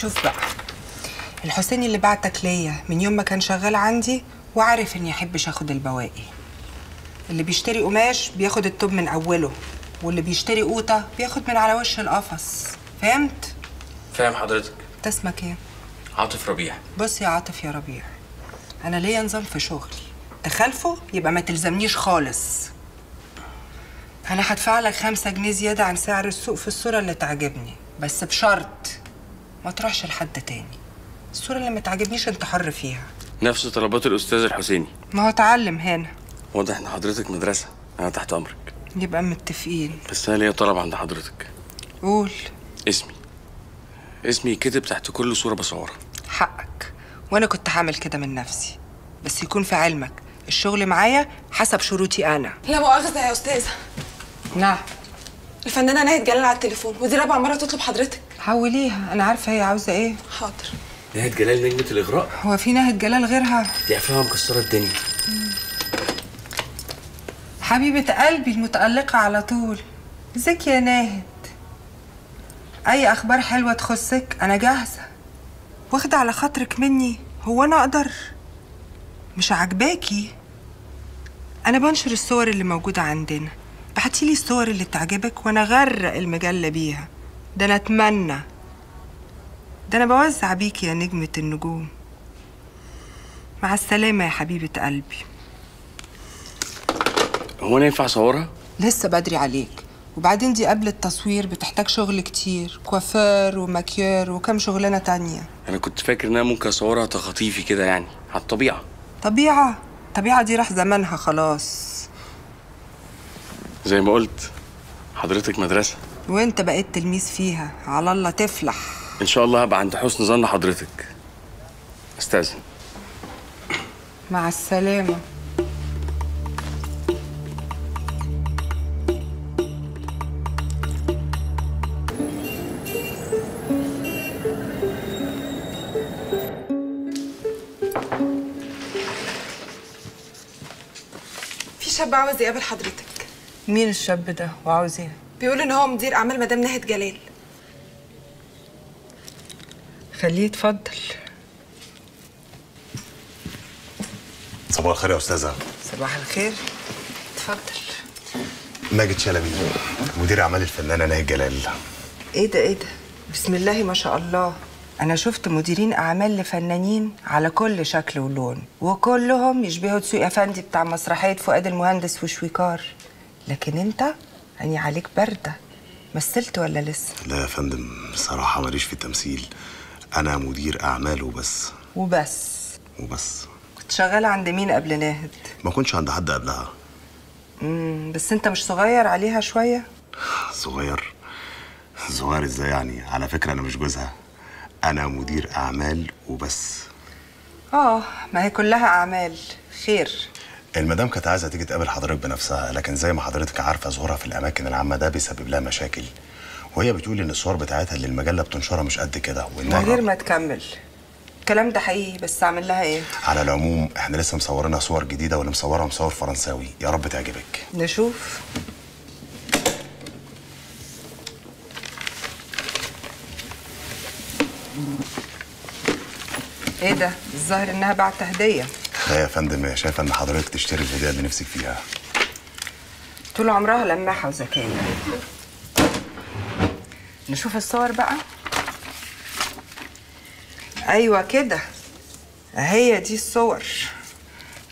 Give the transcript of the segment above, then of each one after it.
شوف بقى، الحسيني اللي بعتك ليا من يوم ما كان شغال عندي وعارف اني احبش اخد البواقي. اللي بيشتري قماش بياخد التوب من اوله، واللي بيشتري قوطه بياخد من على وش القفص. فهمت؟ فاهم حضرتك. انت اسمك ايه؟ عاطف ربيع. بص يا عاطف يا ربيع، انا ليا نظام في شغلي، تخالفه يبقى ما تلزمنيش خالص. انا هدفع لك 5 جنيه زياده عن سعر السوق في الصوره اللي تعجبني، بس بشرط ما تروحش لحد تاني. الصوره اللي ما تعجبنيش انت حر فيها. نفس طلبات الاستاذ الحسيني. ما هو اتعلم هنا. واضح ان حضرتك مدرسه، انا تحت امرك. يبقى متفقين. بس انا ليا طلب عند حضرتك. قول. اسمي يتكتب تحت كل صوره بصورها. حقك، وانا كنت هعمل كده من نفسي، بس يكون في علمك الشغل معايا حسب شروطي انا. لا مؤاخذة يا أستاذة. نعم. الفنانة ناهد جلال على التليفون، ودي رابع مرة تطلب حضرتك. حوليها، أنا عارفة هي عاوزة إيه. حاضر. ناهد جلال نجمة الإغراء؟ هو في ناهد جلال غيرها؟ دي أفلامها مكسرة الدنيا. حبيبة قلبي المتألقة على طول. ازيك يا ناهد؟ أي أخبار حلوة تخصك أنا جاهزة. واخدة على خاطرك مني، هو أنا أقدر؟ مش عاجباكي؟ أنا بنشر الصور اللي موجودة عندنا، بعتيلي الصور اللي تعجبك وأنا غرق المجلة بيها. ده أنا أتمنى، ده أنا بوزع بيكي يا نجمة النجوم. مع السلامة يا حبيبة قلبي. هو أنا ينفع أصورها؟ لسه بدري عليك، وبعدين دي قبل التصوير بتحتاج شغل كتير، كوافير وماكير وكم شغلانة تانية. أنا كنت فاكر إن أنا ممكن أصورها تخطيفي كده، يعني على الطبيعة. طبيعة دي راح زمانها خلاص. زي ما قلت حضرتك مدرسة، وانت بقيت تلميذ فيها، على الله تفلح. إن شاء الله هبقى عند حسن ظن حضرتك. أستاذن. مع السلامة. في شاب عاوز يقابل حضرتك. مين الشاب ده وعاوز ايه؟ بيقول ان هو مدير اعمال مدام ناهد جلال. خليه يتفضل. صباح الخير يا استاذه. صباح الخير، اتفضل. ماجد شلبي، مدير اعمال الفنانه ناهد جلال. ايه ده بسم الله ما شاء الله. انا شفت مديرين اعمال لفنانين على كل شكل ولون، وكلهم يشبهوا دسوقي افندي بتاع مسرحيه فؤاد المهندس وشويكار، لكن انت عيني عليك بارده. مثلت ولا لسه؟ لا يا فندم، بصراحه ماليش في التمثيل، انا مدير اعمال وبس. وبس. كنت شغاله عند مين قبل ناهد؟ ما كنتش عند حد قبلها. بس انت مش صغير عليها شويه؟ صغير ازاي يعني؟ على فكره انا مش جوزها، انا مدير اعمال وبس. ما هي كلها اعمال خير. المدام كانت عايزه تيجي تقابل حضرتك بنفسها، لكن زي ما حضرتك عارفه ظهورها في الاماكن العامه ده بيسبب لها مشاكل، وهي بتقول ان الصور بتاعتها اللي المجله بتنشرها مش قد كده. من غير ما تكمل، الكلام ده حقيقي، بس اعمل لها ايه؟ على العموم احنا لسه مصورينها صور جديده، واللي مصورها مصور فرنساوي، يا رب تعجبك. نشوف. ايه ده؟ الظاهر انها بعت هديه. لا يا فندم، هي شايفه ان حضرتك تشتري الهديه اللي نفسك فيها. طول عمرها لماحه وذكيه. نشوف الصور بقى. ايوه كده، هي دي الصور.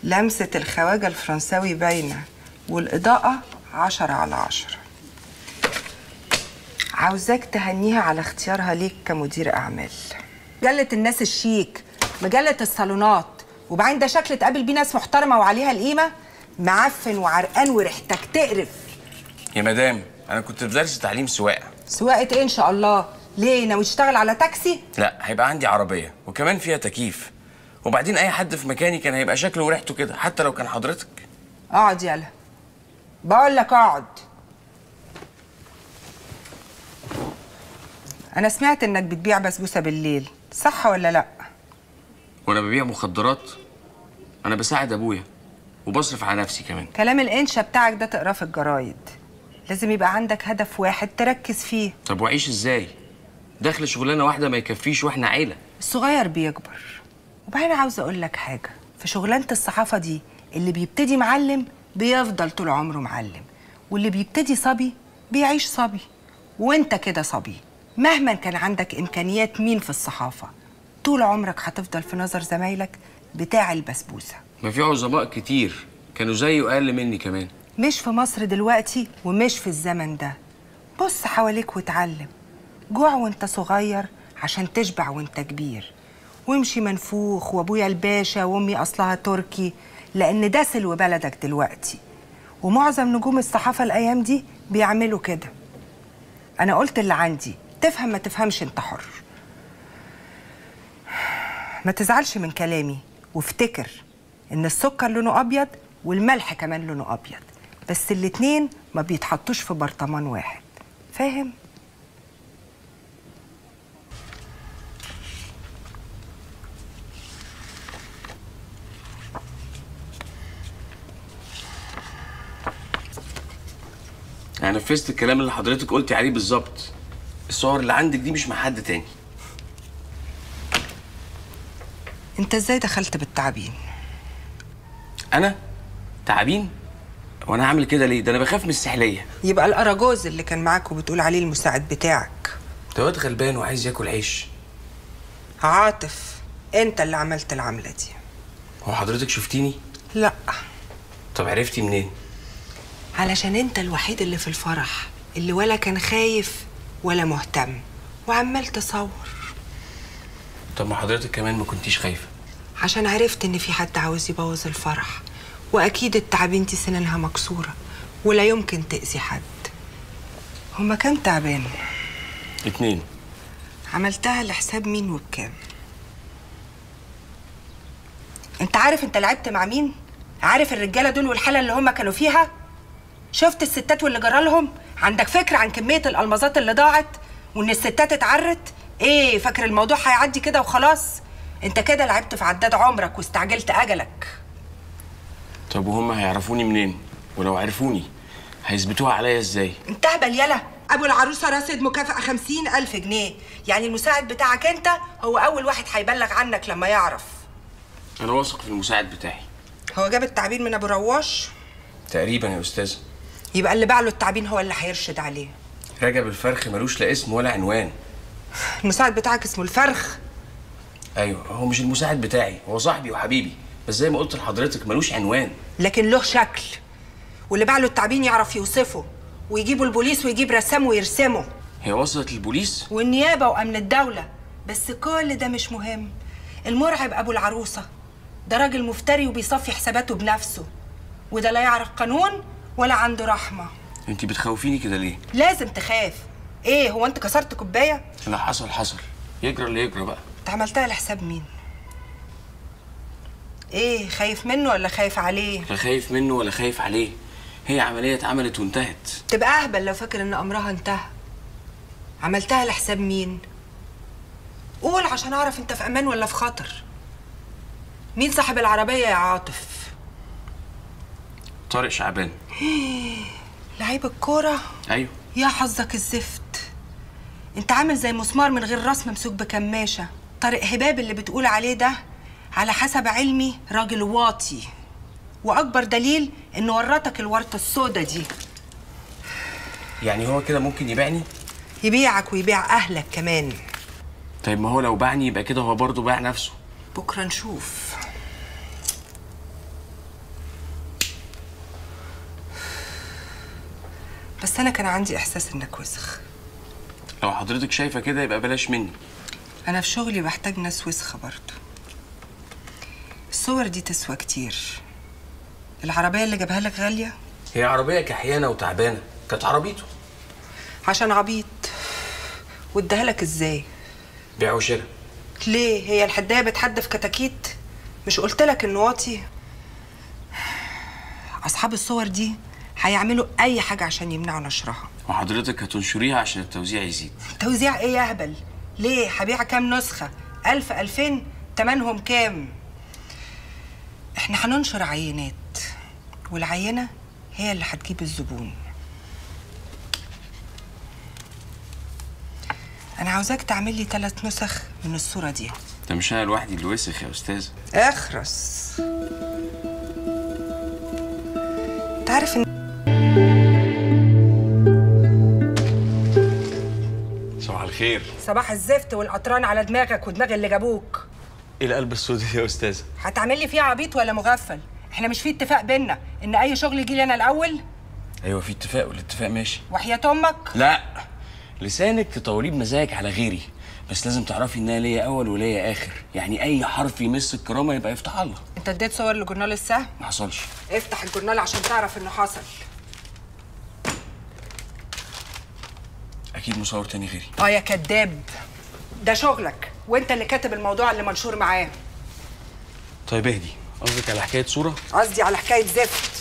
لمسه الخواجه الفرنساوي باينه، والاضاءه 10/10. عاوزاك تهنيها على اختيارها ليك كمدير اعمال. مجله الناس الشيك، مجله الصالونات، وبعدين ده شكل تقابل بيه ناس محترمه وعليها القيمه. معفن وعرقان وريحتك تقرف. يا مدام، أنا كنت في درس تعليم سواقة. سواقه ايه ان شاء الله؟ ليه، ناوي تشتغل على تاكسي؟ لا، هيبقى عندي عربية وكمان فيها تكييف، وبعدين أي حد في مكاني كان هيبقى شكله وريحته كده، حتى لو كان حضرتك. اقعد يلا، بقول لك اقعد. انا سمعت انك بتبيع بسبوسه بالليل، صح ولا لا؟ وانا ببيع مخدرات؟ انا بساعد ابويا وبصرف على نفسي كمان. كلام الانشا بتاعك ده تقراه في الجرايد، لازم يبقى عندك هدف واحد تركز فيه. طب واعيش ازاي؟ دخل شغلانه واحده ما يكفيش واحنا عيله. الصغير بيكبر. وبعدين عاوزه اقول لك حاجه، في شغلانه الصحافه دي اللي بيبتدي معلم بيفضل طول عمره معلم، واللي بيبتدي صبي بيعيش صبي. وانت كده صبي، مهما كان عندك امكانيات مين في الصحافه طول عمرك هتفضل في نظر زمايلك بتاع البسبوسه. ما في عظماء كتير كانوا زيي واقل مني كمان. مش في مصر دلوقتي ومش في الزمن ده. بص حواليك واتعلم. جوع وانت صغير عشان تشبع وانت كبير، وامشي منفوخ وابويا الباشا وامي اصلها تركي، لان ده سلو بلدك دلوقتي. ومعظم نجوم الصحافه الايام دي بيعملوا كده. انا قلت اللي عندي، تفهم ما تفهمش انت حر. ما تزعلش من كلامي، وافتكر ان السكر لونه ابيض والملح كمان لونه ابيض، بس الاتنين ما بيتحطوش في برطمان واحد، فاهم؟ انا نفذت الكلام اللي حضرتك قلتي عليه بالظبط. الصور اللي عندك دي مش مع حد تاني. انت ازاي دخلت بالتعابين؟ انا تعابين؟ وانا هعمل كده ليه؟ ده انا بخاف من السحليه. يبقى الاراجوز اللي كان معاك وبتقول عليه المساعد بتاعك ده واد غلبان وعايز ياكل عيش. عاطف، انت اللي عملت العمله دي. هو حضرتك شفتيني؟ لا. طب عرفتي منين؟ علشان انت الوحيد اللي في الفرح اللي ولا كان خايف ولا مهتم وعمال تصور. طب ما حضرتك كمان ما كنتيش خايفه. عشان عرفت ان في حد عاوز يبوظ الفرح، واكيد التعابين دي سنانها مكسوره ولا يمكن تأذي حد. هما كام تعبان؟ 2. عملتها لحساب مين وبكام؟ انت عارف انت لعبت مع مين؟ عارف الرجاله دول والحاله اللي هما كانوا فيها؟ شفت الستات واللي جرالهم؟ عندك فكره عن كميه الالمازات اللي ضاعت وان الستات اتعرت؟ ايه فاكر الموضوع هيعدي كده وخلاص؟ انت كده لعبت في عداد عمرك واستعجلت اجلك. طب وهم هيعرفوني منين؟ ولو عرفوني هيثبتوها عليا ازاي؟ انت اهبل يلا. ابو العروسه راسد مكافأة 50,000 جنيه، يعني المساعد بتاعك انت هو اول واحد هيبلغ عنك لما يعرف. انا واثق في المساعد بتاعي. هو جاب التعبين من ابو رواش؟ تقريبا يا استاذه. يبقى اللي باع له التعبين هو اللي هيرشد عليه. رجب الفرخ ملوش لا اسم ولا عنوان. المساعد بتاعك اسمه الفرخ؟ ايوه، هو مش المساعد بتاعي، هو صاحبي وحبيبي، بس زي ما قلت لحضرتك ملوش عنوان. لكن له شكل، واللي باع له التعبين يعرف يوصفه ويجيبوا البوليس ويجيب رسام ويرسمه. هي وصلت للبوليس والنيابه وامن الدوله، بس كل ده مش مهم. المرعب ابو العروسه ده راجل مفتري وبيصفي حساباته بنفسه، وده لا يعرف قانون ولا عنده رحمه. انت بتخوفيني كده ليه؟ لازم تخاف. ايه هو انت كسرت كوبايه؟ اللي حصل يجرى اللي يجرى بقى. انت عملتها لحساب مين؟ ايه خايف منه ولا خايف عليه؟ لا خايف منه ولا خايف عليه، هي عمليه اتعملت وانتهت. تبقى اهبل لو فاكر ان امرها انتهى. عملتها لحساب مين؟ قول عشان اعرف انت في امان ولا في خطر. مين صاحب العربيه يا عاطف؟ طارق شعبان. لعيب الكوره؟ ايوه. يا حظك الزفت، انت عامل زي مسمار من غير راس ممسوك بكماشه. طارق هباب اللي بتقول عليه ده على حسب علمي راجل واطي، واكبر دليل انه ورطك الورطه السودا دي. يعني هو كده ممكن يبيعني؟ يبيعك ويبيع اهلك كمان. طيب ما هو لو باعني يبقى كده هو برضه باع نفسه. بكره نشوف. بس انا كان عندي احساس انك وسخ. لو حضرتك شايفه كده يبقى بلاش مني. انا في شغلي بحتاج ناس وسخه برضه. الصور دي تسوى كتير. العربيه اللي جابها لك غاليه؟ هي عربيه كحيانه وتعبانه، كانت عربيته. عشان عبيط. واداها لك ازاي؟ بيع وشراء. ليه؟ هي الحدايه بتحدف كتاكيت؟ مش قلت لك انه واطي؟ اصحاب الصور دي هيعملوا اي حاجه عشان يمنعوا نشرها. وحضرتك هتنشريها عشان التوزيع يزيد. توزيع ايه يا هبل؟ ليه؟ هبيع كام نسخه؟ 1000 2000 تمنهم كام؟ احنا هننشر عينات، والعينه هي اللي هتجيب الزبون. انا عاوزاك تعمل لي 3 نسخ من الصوره دي. ده مش انا لوحدي اللي وسخ يا استاذ. اخرس. انت عارف ان صباح الخير. صباح الزفت والقطران على دماغك ودماغ اللي جابوك. ايه القلب السود يا استاذه؟ هتعمل لي فيها عبيط ولا مغفل؟ احنا مش في اتفاق بينا ان اي شغل يجي لي انا الاول؟ ايوه في اتفاق، والاتفاق ماشي. وحياة امك؟ لا، لسانك تطوليه بمزاجك على غيري، بس لازم تعرفي ان انا ليا اول وليا اخر، يعني اي حرف يمس الكرامه يبقى يفتح الله. انت اديت صور لجورنال السهم؟ ما حصلش. افتح الجورنال عشان تعرف انه حصل. اكيد مصور تاني غيري. يا كداب، ده شغلك وانت اللي كاتب الموضوع اللي منشور معاه. طيب اهدي، قصدك على حكايه صوره؟ قصدي على حكايه زفت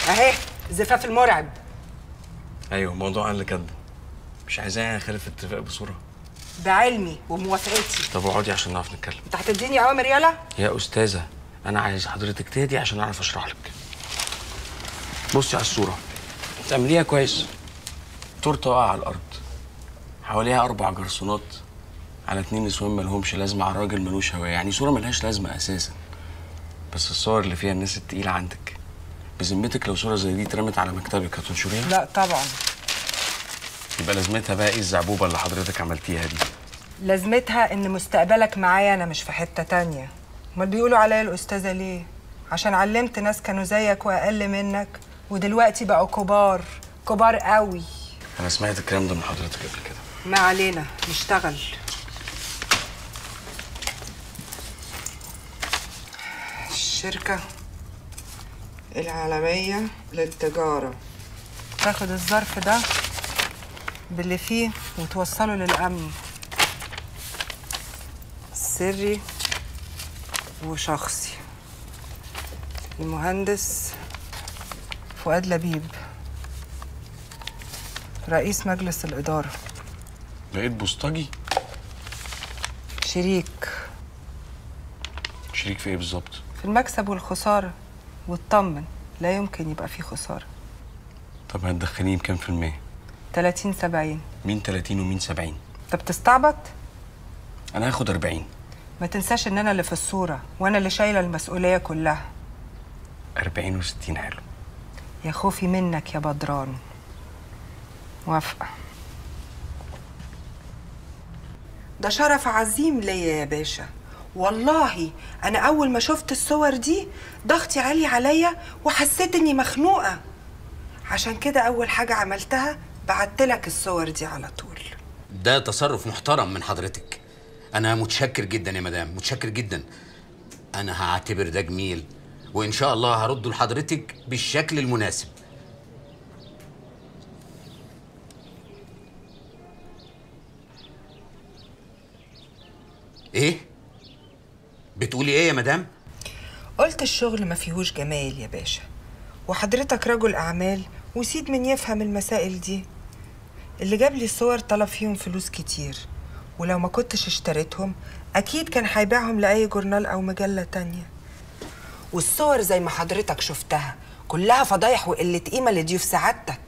اهي، الزفاف المرعب. ايوه موضوع انا اللي كاتبه. مش عايزاني اخالف اتفاق بصوره. بعلمي وموافقتي. طب اقعدي عشان نعرف نتكلم. انت هتديني اوامر يالا؟ يا استاذه انا عايز حضرتك تهدي عشان اعرف اشرح لك. بصي على الصوره، تعمليها كويس. تورته واقعه على الارض، حواليها 4 جرسونات على 2 نسوان مالهمش لازمه على راجل ملوش هويه، يعني صوره ملهاش لازمه اساسا. بس الصور اللي فيها الناس التقيله عندك، بذمتك لو صوره زي دي اترمت على مكتبك هتنشريها؟ لا طبعا. يبقى لازمتها بقى ايه الزعبوبه اللي حضرتك عملتيها دي؟ لازمتها ان مستقبلك معايا انا، مش في حته تانية. امال بيقولوا عليا الاستاذه ليه؟ عشان علمت ناس كانوا زيك واقل منك ودلوقتي بقوا كبار، كبار قوي. انا سمعت الكلام ده من حضرتك قبل كده. ما علينا، نشتغل. الشركة العالمية للتجارة تاخد الظرف ده باللي فيه وتوصله للأمن، سري وشخصي. المهندس فؤاد لبيب، رئيس مجلس الإدارة. لقيت بوسطجي؟ شريك. شريك في ايه بالظبط؟ في المكسب والخسارة، واطمن لا يمكن يبقى فيه خسارة. طب هتدخليني بكام في المية؟ 30-70. مين 30 ومين 70؟ انت بتستعبط؟ انا هاخد 40. ما تنساش ان انا اللي في الصورة وانا اللي شايلة المسؤولية كلها. 40 و60 حلو. يا خوفي منك يا بدران. موافقة. ده شرف عظيم ليا يا باشا، والله انا اول ما شفت الصور دي ضغطي عالي عليا وحسيت اني مخنوقة، عشان كده اول حاجة عملتها بعتلك الصور دي على طول. ده تصرف محترم من حضرتك. انا متشكر جدا يا مدام، متشكر جدا. انا هعتبر ده جميل، وان شاء الله هرده لحضرتك بالشكل المناسب. ايه بتقولي ايه يا مدام؟ قلت الشغل ما فيهوش جمال يا باشا، وحضرتك رجل اعمال وسيد من يفهم المسائل دي. اللي جاب لي الصور طلب فيهم فلوس كتير، ولو ما كنتش اشتريتهم اكيد كان هيبيعهم لاي جورنال او مجله تانية. والصور زي ما حضرتك شفتها كلها فضايح وقله قيمه لضيوف سعادتك،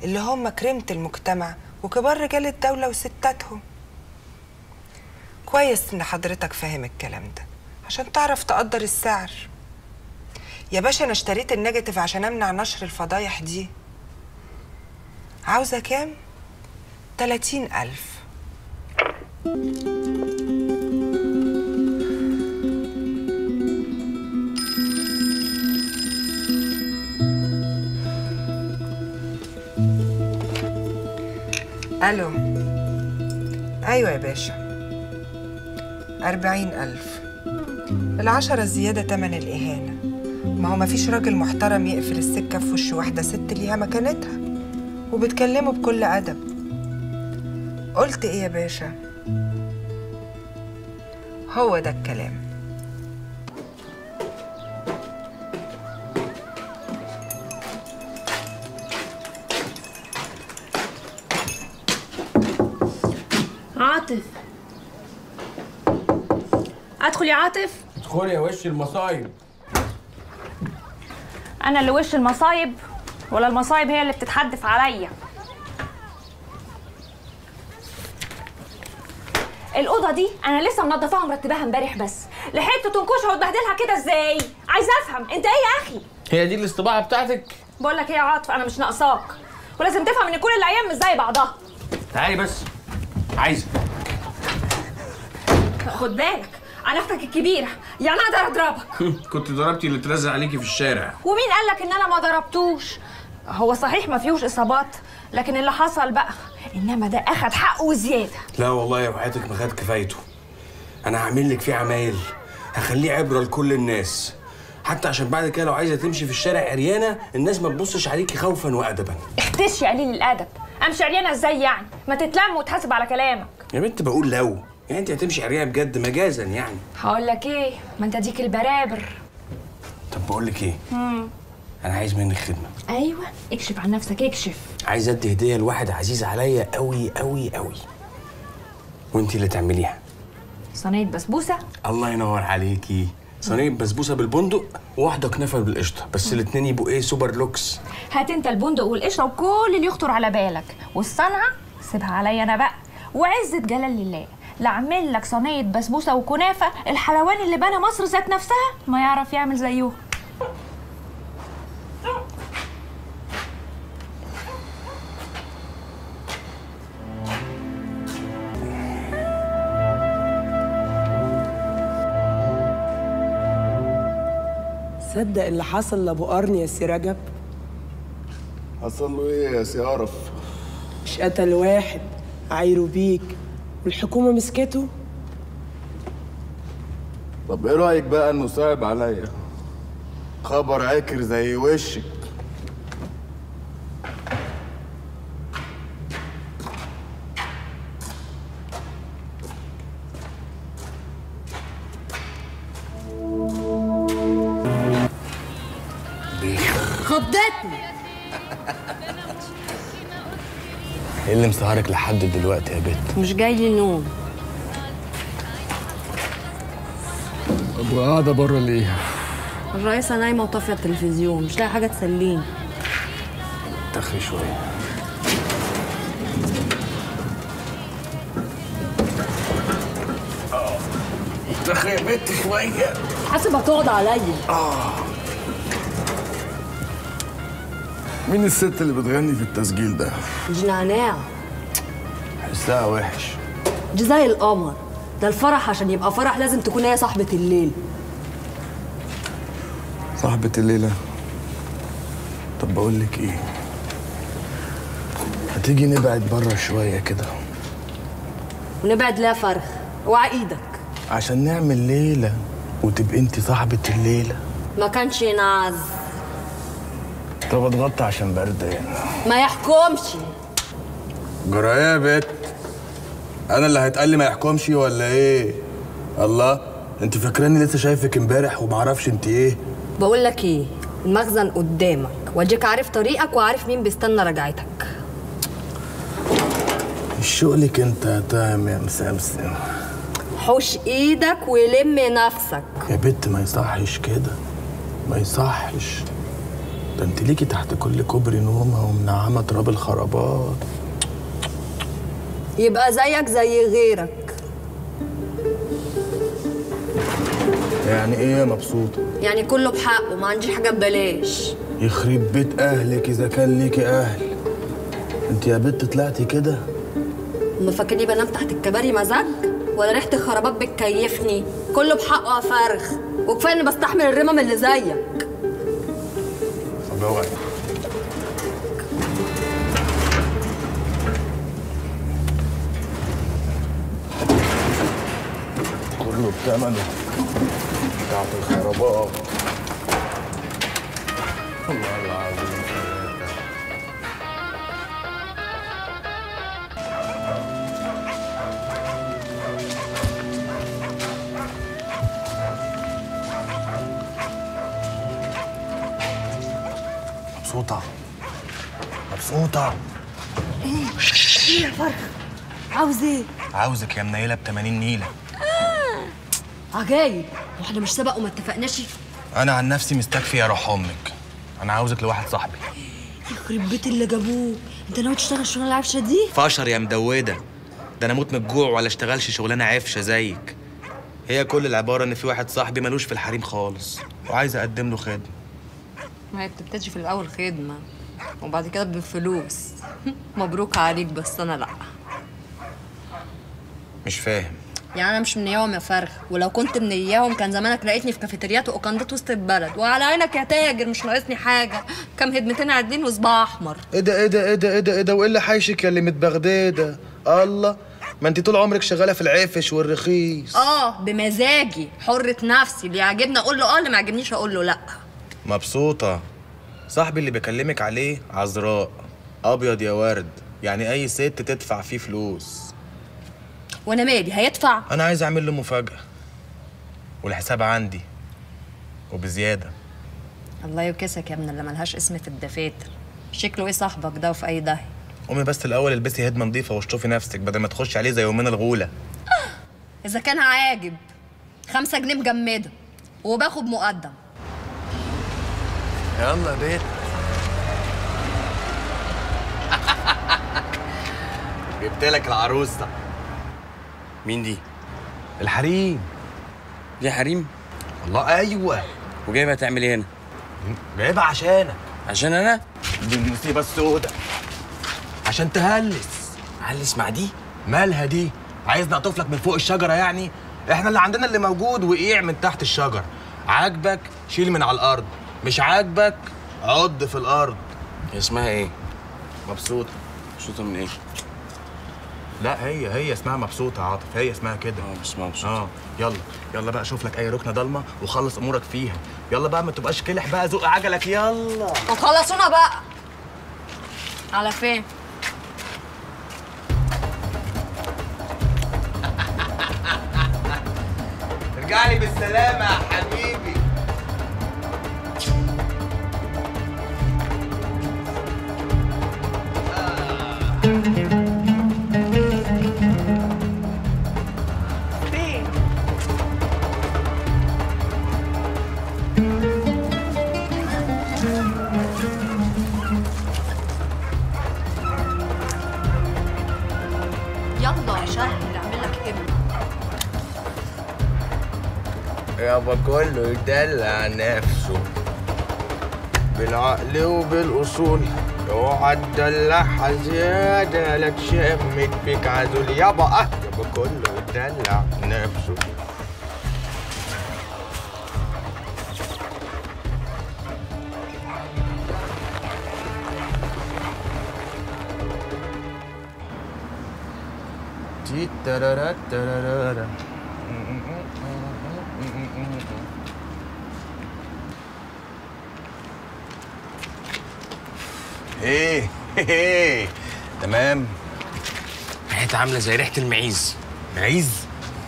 اللي هم كريمه المجتمع وكبار رجال الدوله وستاتهم. كويس ان حضرتك فاهم الكلام ده عشان تعرف تقدر السعر. يا باشا انا اشتريت النيجاتيف عشان امنع نشر الفضايح دي. عاوزه كام؟ 30,000. الو. ايوه يا باشا، 40,000. 10 الزيادة تمن الإهانة. ما هو مفيش راجل محترم يقفل السكة في وش واحدة ست ليها مكانتها وبتكلمه بكل أدب. قلت إيه يا باشا؟ هو ده الكلام. عاطف، ادخل يا عاطف. ادخلي يا وش المصايب. انا اللي وش المصايب ولا المصايب هي اللي بتتحدف عليا؟ الاوضه دي انا لسه منضفاها ومرتباها امبارح بس، لحقت تنكشها وتبهدلها كده ازاي؟ عايزه افهم انت ايه يا اخي؟ هي دي الاستباعه بتاعتك؟ بقول لك ايه يا عاطف، انا مش ناقصاك، ولازم تفهم ان كل الايام مش زي بعضها. تعالي بس، عايزه. خد بالك انا اختك الكبيره، يعني اقدر اضربك. كنت ضربتي اللي اترزق عليكي في الشارع. ومين قال لك ان انا ما ضربتوش؟ هو صحيح ما فيهوش اصابات، لكن اللي حصل بقى انما ده اخد حقه وزياده. لا والله يا وحياتك ما خد كفايته. انا هعمل لك فيه عمايل، هخليه عبره لكل الناس، حتى عشان بعد كده لو عايزه تمشي في الشارع عريانه الناس ما تبصش عليكي خوفا وادبا. اختش يا قليل الادب، امشي عريانه ازاي يعني؟ ما تتلم وتحاسب على كلامك. يا بنت بقول لو يعني انت هتمشي عريانه بجد مجازا يعني. هقول لك ايه، ما انت ديك البرابر. طب بقول لك ايه؟ انا عايز منك خدمه. ايوه اكشف عن نفسك اكشف. عايز ادي هديه لواحد عزيز عليا قوي قوي قوي، وانتي اللي تعمليها. صينيه بسبوسه؟ الله ينور عليكي، صينيه بسبوسه بالبندق وواحده كنافه بالقشطه، بس الاتنين يبقوا ايه، سوبر لوكس. هات انت البندق والقشطه وكل اللي يخطر على بالك، والصنعه سيبها عليا انا بقى، وعزه جلال لله لا اعمل لك صينيه بسبوسه وكنافه الحلواني اللي بنى مصر ذات نفسها ما يعرف يعمل زيهم. صدق اللي حصل لابو قرن يا سي رجب؟ حصل له ايه يا سي قرف؟ مش قتل واحد عايروا بيك والحكومه مسكته؟ طب ايه رايك بقى انه صعب عليا؟ خبر عكر زي وشك. خضتني. ايه اللي مسهرك لحد دلوقتي يا بت؟ مش جاي لي نوم. طب قاعده بره ليه؟ الرئيسة نايمة وطافية التلفزيون، مش لاقي حاجة تسليني. تخري شويه. تخري يا بت شويه. حاسب هتقعد عليا. مين الست اللي بتغني في التسجيل ده؟ دي نعناع. حسها وحش. دي زي القمر، ده الفرح عشان يبقى فرح لازم تكون هي صاحبة الليل. صاحبة الليلة؟ طب بقول لك ايه؟ هتيجي نبعد بره شوية كده ونبعد لها فرخ، اوعى ايدك. عشان نعمل ليلة وتبقي انت صاحبة الليلة. ما كانش ينعز. طب اتغطى عشان بردان. ما يحكمش. جرى ايه يا بت؟ انا اللي هيتقال لي ما يحكمش ولا ايه؟ الله، انت فاكراني لسه شايفك امبارح ومعرفش انت ايه؟ بقول لك ايه، المخزن قدامك واديك عارف طريقك وعارف مين بيستنى رجعتك. شغلك انت تمام يا مسمسم. حوش ايدك ولم نفسك. يا بت ما يصحش كده، ما يصحش. ده انت ليكي تحت كل كوبري نومه ومنعمه تراب الخرابات. يبقى زيك زي غيرك. يعني ايه يا مبسوطه؟ يعني كله بحقه، ما عنديش حاجه ببلاش. يخرب بيت اهلك اذا كان ليكي اهل. انت يا بت طلعتي كده. هما فاكرني بنام تحت الكباري مزاج؟ ولا ريحه الخرابات بتكيفني؟ كله بحقه يا فرخ، وكفايه اني بستحمل الرمم اللي زيك. طب اوعي. كله بثمنه بتاعت الخرابات. الله العظيم. مبسوطة مبسوطة. ايه يا فرخ؟ عاوز ايه؟ عاوزك يا منيلة ب80 نيلة. عجايب، واحنا مش سبق وما اتفقناش؟ أنا عن نفسي مستكفي يا روح أمك. أنا عاوزك لواحد صاحبي. يخرب بيت اللي جابوه، أنت ناوي تشتغل الشغلانة العفشة دي؟ فشر يا مدودة، ده انا اموت من الجوع ولا اشتغلش شغلانه عفشه زيك. هي كل العباره ان في واحد صاحبي ملوش في الحريم خالص وعايز اقدم له خدمه. ما هي بتبتدي في الاول خدمه وبعد كده بفلوس. مبروك عليك بس انا لا. مش فاهم. يعني انا مش من اياهم يا فرخ، ولو كنت من اياهم كان زمانك لقيتني في كافيتريات واوكندات وسط البلد، وعلى عينك يا تاجر مش ناقصني حاجه، كام هدمتين عادين وصباع احمر. ايه ده ايه ده ايه ده ايه ده ايه ده وايه اللي حايشك يا اللي متبغداده؟ الله، ما انت طول عمرك شغاله في العفش والرخيص. بمزاجي، حرة نفسي، اللي يعجبني اقول له اللي ما يعجبنيش اقول له لا. مبسوطه؟ صاحبي اللي بكلمك عليه عذراء، ابيض يا ورد، يعني اي ست تدفع فيه فلوس. وانا مالي، هيدفع؟ انا عايز اعمل له مفاجاه والحساب عندي وبزياده. الله يوكسك يا ابن اللي ملهاش اسم في الدفاتر. شكله ايه صاحبك ده وفي اي داهيه؟ قومي بس الاول البسي هدمه نظيفه واشطفي نفسك بدل ما تخشي عليه زي يومين الغوله. اذا كان عاجب 5 جنيه مجمده وباخد مقدم. يلا يا بيت. جبت لك العروسه. مين دي؟ الحريم. دي حريم؟ والله ايوه. وجايبها تعمل ايه هنا؟ جايبها عشانك. عشان انا؟ دي المصيبه السوداء. عشان تهلس. هلس مع دي؟ مالها دي؟ عايز نقطف لك من فوق الشجره يعني؟ احنا اللي عندنا اللي موجود وقيع من تحت الشجر. عاجبك شيل من على الارض، مش عاجبك عض في الارض. هي اسمها ايه؟ مبسوطه. مبسوطه من ايه؟ لا هي اسمها مبسوطه يا عاطف، هي اسمها كده. اسمها مبسوطه. يلا بقى شوف لك اي ركنه ضلمه وخلص امورك فيها. يلا بقى ما تبقاش كلح بقى، زق عجلك يلا. وخلصونا بقى. على فين؟ ارجع لي بالسلامه يا حبيبي. يلا شهر اعمل لك ابن. يابا كله يدلع نفسه بالعقل وبالاصول، اوعى تدلعها زياده لا تشمت فيك عزول. يابا كله يدلع نفسه. تي ترارا ترارا. ايه تمام. ريحتها عامله زي ريحه المعيز. معيز؟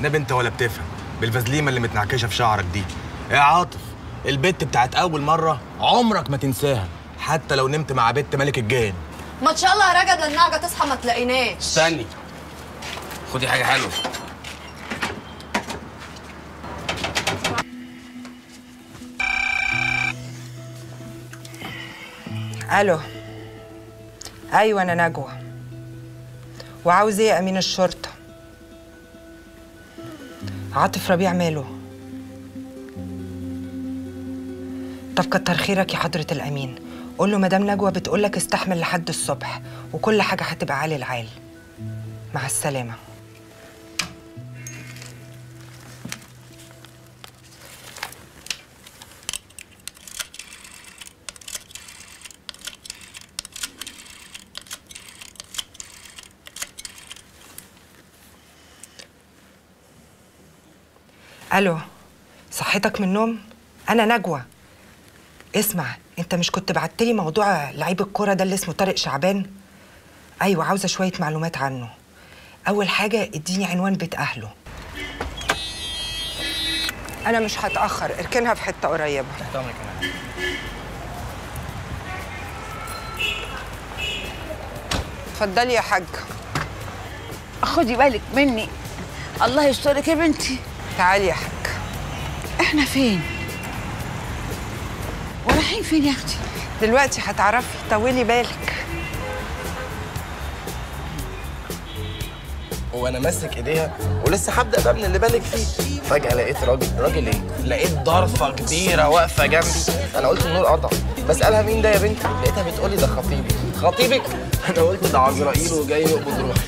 نبي انت ولا بتفهم بالفازليمه اللي متنعكشه في شعرك دي. يا عاطف، البت بتاعت اول مره عمرك ما تنساها حتى لو نمت مع بنت ملك الجان. ما شاء الله يا رجب للنعجه تصحى ما تلاقيناش. استني، خدي حاجه حلوه. الو. ايوه انا نجوى. وعاوز ايه يا امين الشرطه؟ عاطف ربيع ماله؟ طب كتر خيرك يا حضره الامين، قول له مدام نجوى بتقول لك استحمل لحد الصبح وكل حاجه هتبقى عالي العال. مع السلامه. الو، صحتك من النوم؟ انا نجوى. اسمع، انت مش كنت بعتلي موضوع لعيب الكوره ده اللي اسمه طارق شعبان؟ ايوه، عاوزه شويه معلومات عنه. اول حاجه اديني عنوان بيت اهله. انا مش هتاخر، اركنها في حته قريبه. تحت امرك يا مان. اتفضلي يا حاجه. خدي بالك مني. الله يسترك يا بنتي. تعالي يا حاج. احنا فين؟ ورايحين فين يا اختي؟ دلوقتي هتعرفي، طولي بالك. وانا ماسك ايديها ولسه هبدا بقى من اللي بالك فيه، فجاه لقيت راجل ايه؟ لقيت ضرفه كبيره واقفه جنبي. انا قلت النور قطع، بسالها مين ده يا بنتي؟ لقيتها بتقولي ده خطيبي. خطيبك؟ انا قلت ده عزرائيل وجاي يقبض روحي.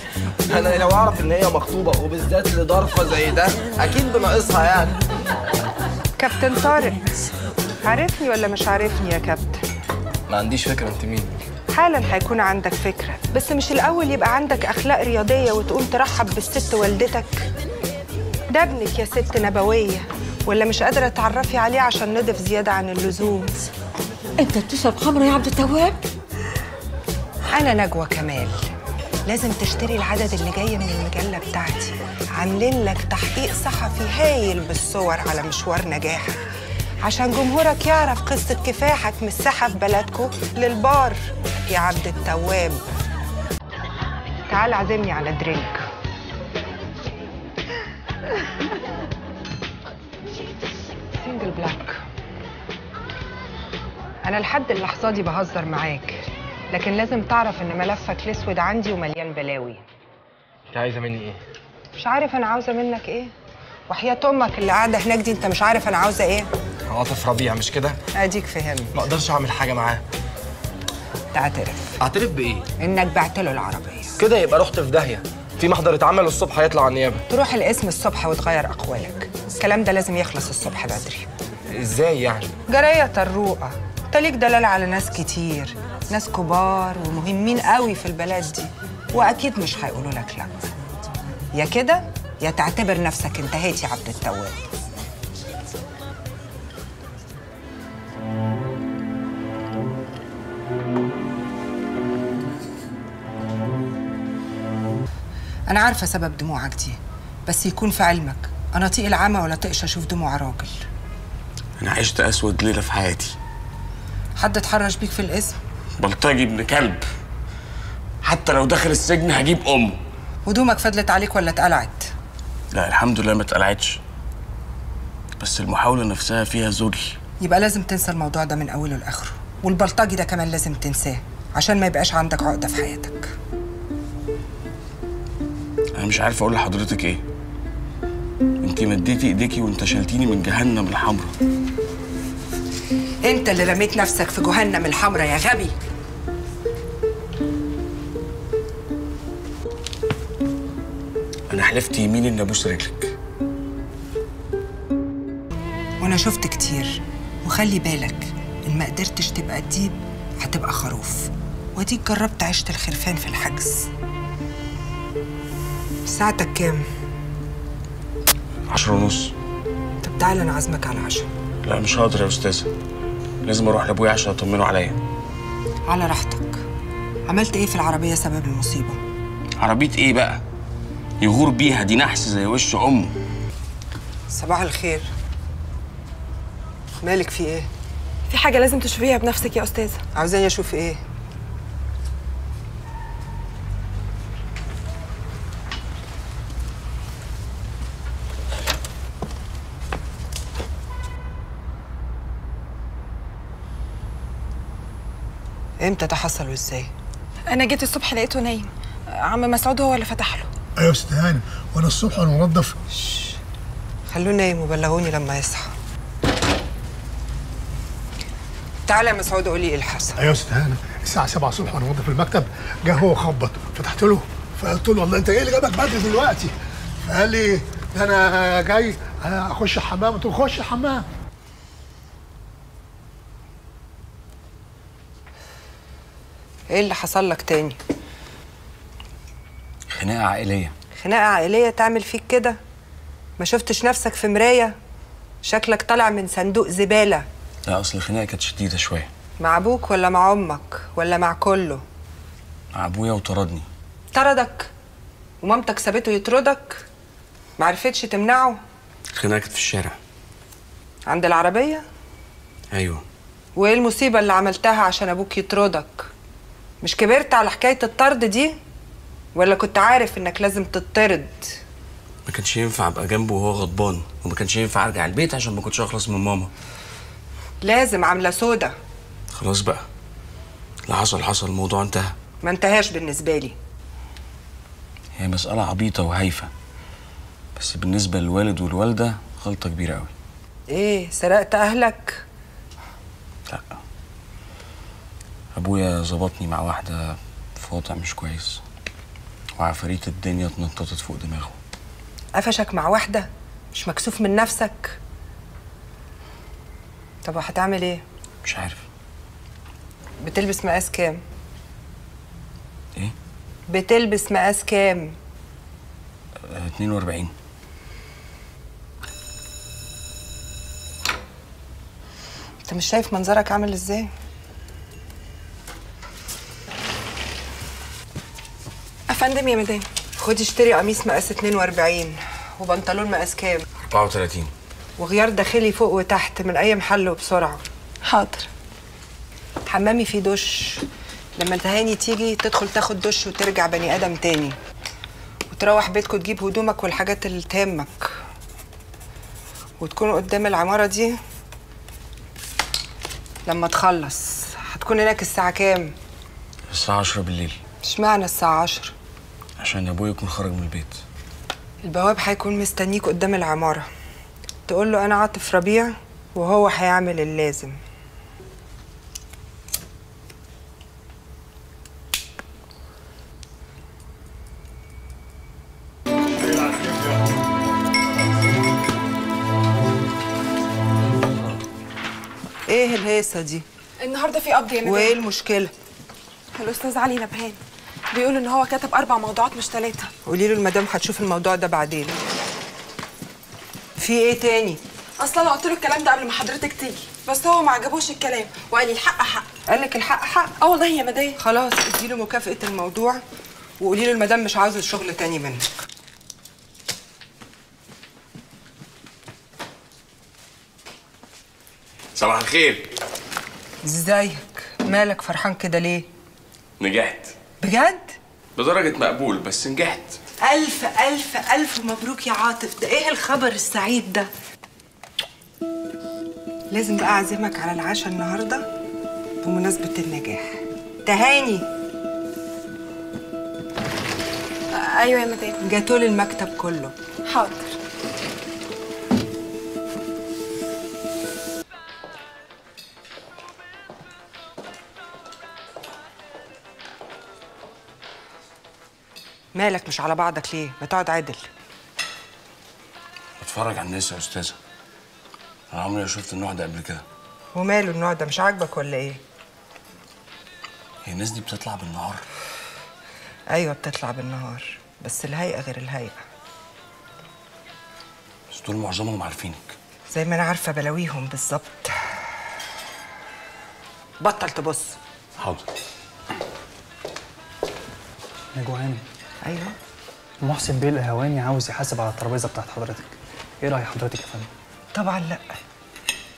انا لو اعرف ان هي مخطوبه وبالذات لضرفه زي ده اكيد بناقصها يعني. كابتن طارق، عارفني ولا مش عارفني يا كابتن؟ ما عنديش فكره انت مين. حالا هيكون عندك فكرة، بس مش الأول يبقى عندك أخلاق رياضية وتقوم ترحب بالست والدتك؟ ده ابنك يا ست نبوية، ولا مش قادرة تعرفي عليه عشان نضف زيادة عن اللزوم؟ انت بتشرب خمره يا عبد التواب؟ أنا نجوى كمال. لازم تشتري العدد اللي جاي من المجلة بتاعتي، عاملين لك تحقيق صحفي هايل بالصور على مشوار نجاحك، عشان جمهورك يعرف قصة كفاحك من الساحة في بلدكو للبار يا عبد التواب. تعال عزمني على درينك. سنجل بلاك. أنا لحد اللحظة دي بهزر معاك، لكن لازم تعرف إن ملفك الأسود عندي ومليان بلاوي. انت عايزه مني ايه؟ مش عارف أنا عاوزة منك إيه؟ وحياة أمك اللي قاعدة هناك دي أنت مش عارف أنا عاوزة إيه؟ عاطف ربيع مش كده؟ أديك فهمت. ما اقدرش اعمل حاجه معاه. تعترف. اعترف بايه؟ إنك بعت له العربية. كده يبقى رحت في داهيه. في محضر اتعمل الصبح هيطلع على النيابه. تروح القسم الصبح وتغير أقوالك. الكلام ده لازم يخلص الصبح بدري. ازاي يعني؟ جراية طروقة، انت ليك دلالة على ناس كتير، ناس كبار ومهمين قوي في البلد دي، واكيد مش هيقولوا لك لا. يا كده يا تعتبر نفسك انتهيت يا عبد التواب. انا عارفة سبب دموعك دي، بس يكون في علمك انا طيق العمى ولا طيقش اشوف دموع راجل. انا عشت اسود ليله في حياتي. حد اتحرش بيك في الاسم؟ بلطجي ابن كلب، حتى لو دخل السجن هجيب امه. هدومك فضلت عليك ولا اتقلعت؟ لا الحمد لله ما اتقلعتش، بس المحاوله نفسها فيها ذل. يبقى لازم تنسى الموضوع ده من اوله لاخره، والبلطجي ده كمان لازم تنساه عشان ما يبقاش عندك عقده في حياتك. انا مش عارف اقول لحضرتك ايه. انتي مديتي ايديكي وانتشلتيني من جهنم الحمراء. انت اللي رميت نفسك في جهنم الحمراء يا غبي. انا حلفت يمين اني ابوس رجلك. وانا شفت كتير، وخلي بالك ان ما قدرتش تبقى الديب هتبقى خروف، واديك جربت عيشة الخرفان في الحجز. ساعتك كام؟ 10:30. طب تعالى انا عازمك على العشاء. لا مش هقدر يا استاذه، لازم اروح لابويا عشان اطمنه عليا. على راحتك. عملت ايه في العربيه سبب المصيبه؟ عربيه ايه بقى؟ يغور بيها، دي نحس زي وش امه. صباح الخير. مالك في ايه؟ في حاجه لازم تشوفيها بنفسك يا استاذه. عاوزاني اشوف ايه؟ امتى ده حصل وازاي؟ انا جيت الصبح لقيته نايم، عم مسعود هو اللي فتح له. ايوه يا ست هانم، وانا الصبح وانا منضف. خلوه نايم وبلغوني لما يصحى. تعالى يا مسعود قولي ايه اللي حصل. ايوه يا ست هانم، الساعه 7 الصبح وانا منضف المكتب، جه هو خبط، فتحت له فقلت له والله انت ايه اللي جابك بدري دلوقتي؟ فقال لي ده انا جاي اخش الحمام. قلت له خش الحمام. ايه اللي حصل لك تاني؟ خناقه عائليه. خناقه عائليه تعمل فيك كده؟ ما شفتش نفسك في مرايه؟ شكلك طالع من صندوق زباله. لا اصل الخناقه كانت شديده شويه. مع ابوك ولا مع امك ولا مع كله؟ مع ابويا وطردني. طردك؟ ومامتك سابته يطردك؟ ما عرفتش تمنعه؟ الخناقه كانت في الشارع. عند العربيه؟ ايوه. وايه المصيبه اللي عملتها عشان ابوك يطردك؟ مش كبرت على حكايه الطرد دي؟ ولا كنت عارف انك لازم تطرد؟ ما كانش ينفع ابقى جنبه وهو غضبان، وما كانش ينفع ارجع البيت عشان ما كنتش اخلص من ماما. لازم عامله سودا. خلاص بقى، اللي حصل حصل، الموضوع انتهى. ما انتهاش بالنسبه لي. هي مسألة عبيطة وهايفة، بس بالنسبة للوالد والوالدة غلطة كبيرة قوي. ايه، سرقت اهلك؟ لا، ابويا ظبطني مع واحدة في وضع مش كويس، وعفاريت الدنيا اتنططت فوق دماغه. قفشك مع واحدة؟ مش مكسوف من نفسك؟ طب وهتعمل ايه؟ مش عارف. بتلبس مقاس كام؟ ايه؟ بتلبس مقاس كام؟ 42. انت مش شايف منظرك عامل ازاي؟ افندم يا مدام. خدي اشتري قميص مقاس 42 وبنطلون مقاس كام؟ 34. وغيار داخلي فوق وتحت من اي محل وبسرعه. حاضر. حمامي فيه دش، لما تهاني تيجي تدخل تاخد دش وترجع بني ادم تاني، وتروح بيتكم تجيب هدومك والحاجات اللي تهمك، وتكون قدام العماره دي لما تخلص. هتكون هناك الساعه كام؟ الساعة 10 بالليل. اشمعنى الساعه 10؟ عشان ابويا يكون خرج من البيت. البواب هيكون مستنيك قدام العماره، تقول له انا عاطف ربيع وهو هيعمل اللازم. ايه الهيصه دي؟ النهارده في قبض يا مدام. وايه المشكله؟ الاستاذ علي نبهان بيقول ان هو كتب 4 موضوعات مش 3. قولي له المدام هتشوف الموضوع ده بعدين. في ايه تاني؟ اصلا انا قلت له الكلام ده قبل ما حضرتك تيجي، بس هو ما عجبوش الكلام وقال لي الحق حق. قال لك الحق حق؟ اه والله يا مدام. خلاص ادي له مكافأة الموضوع وقولي له المدام مش عاوزه الشغل تاني منك. صباح الخير. ازيك؟ مالك فرحان كده ليه؟ نجحت. بجد؟ بدرجة مقبول بس نجحت. ألف ألف ألف مبروك يا عاطف، ده إيه الخبر السعيد ده؟ لازم بقى أعزمك على العشاء النهاردة بمناسبة النجاح. تهاني. أيوة يا مدام. جاتولي المكتب كله. حاضر. مالك مش على بعضك ليه؟ ما تقعد عدل. بتفرج على الناس يا أستاذة. أنا عمري ما شفت النوع ده قبل كده. وماله النوع ده مش عاجبك ولا إيه؟ هي الناس دي بتطلع بالنهار؟ أيوة بتطلع بالنهار، بس الهيئة غير الهيئة. بس دول معظمهم عارفينك. زي ما أنا عارفة بلاويهم بالظبط. بطل تبص. حاضر. يا جوهاني. ايوه. محسن بيه القهواني عاوز يحاسب على الترابيزه بتاعت حضرتك. ايه راي حضرتك يا فندم؟ طبعا لا.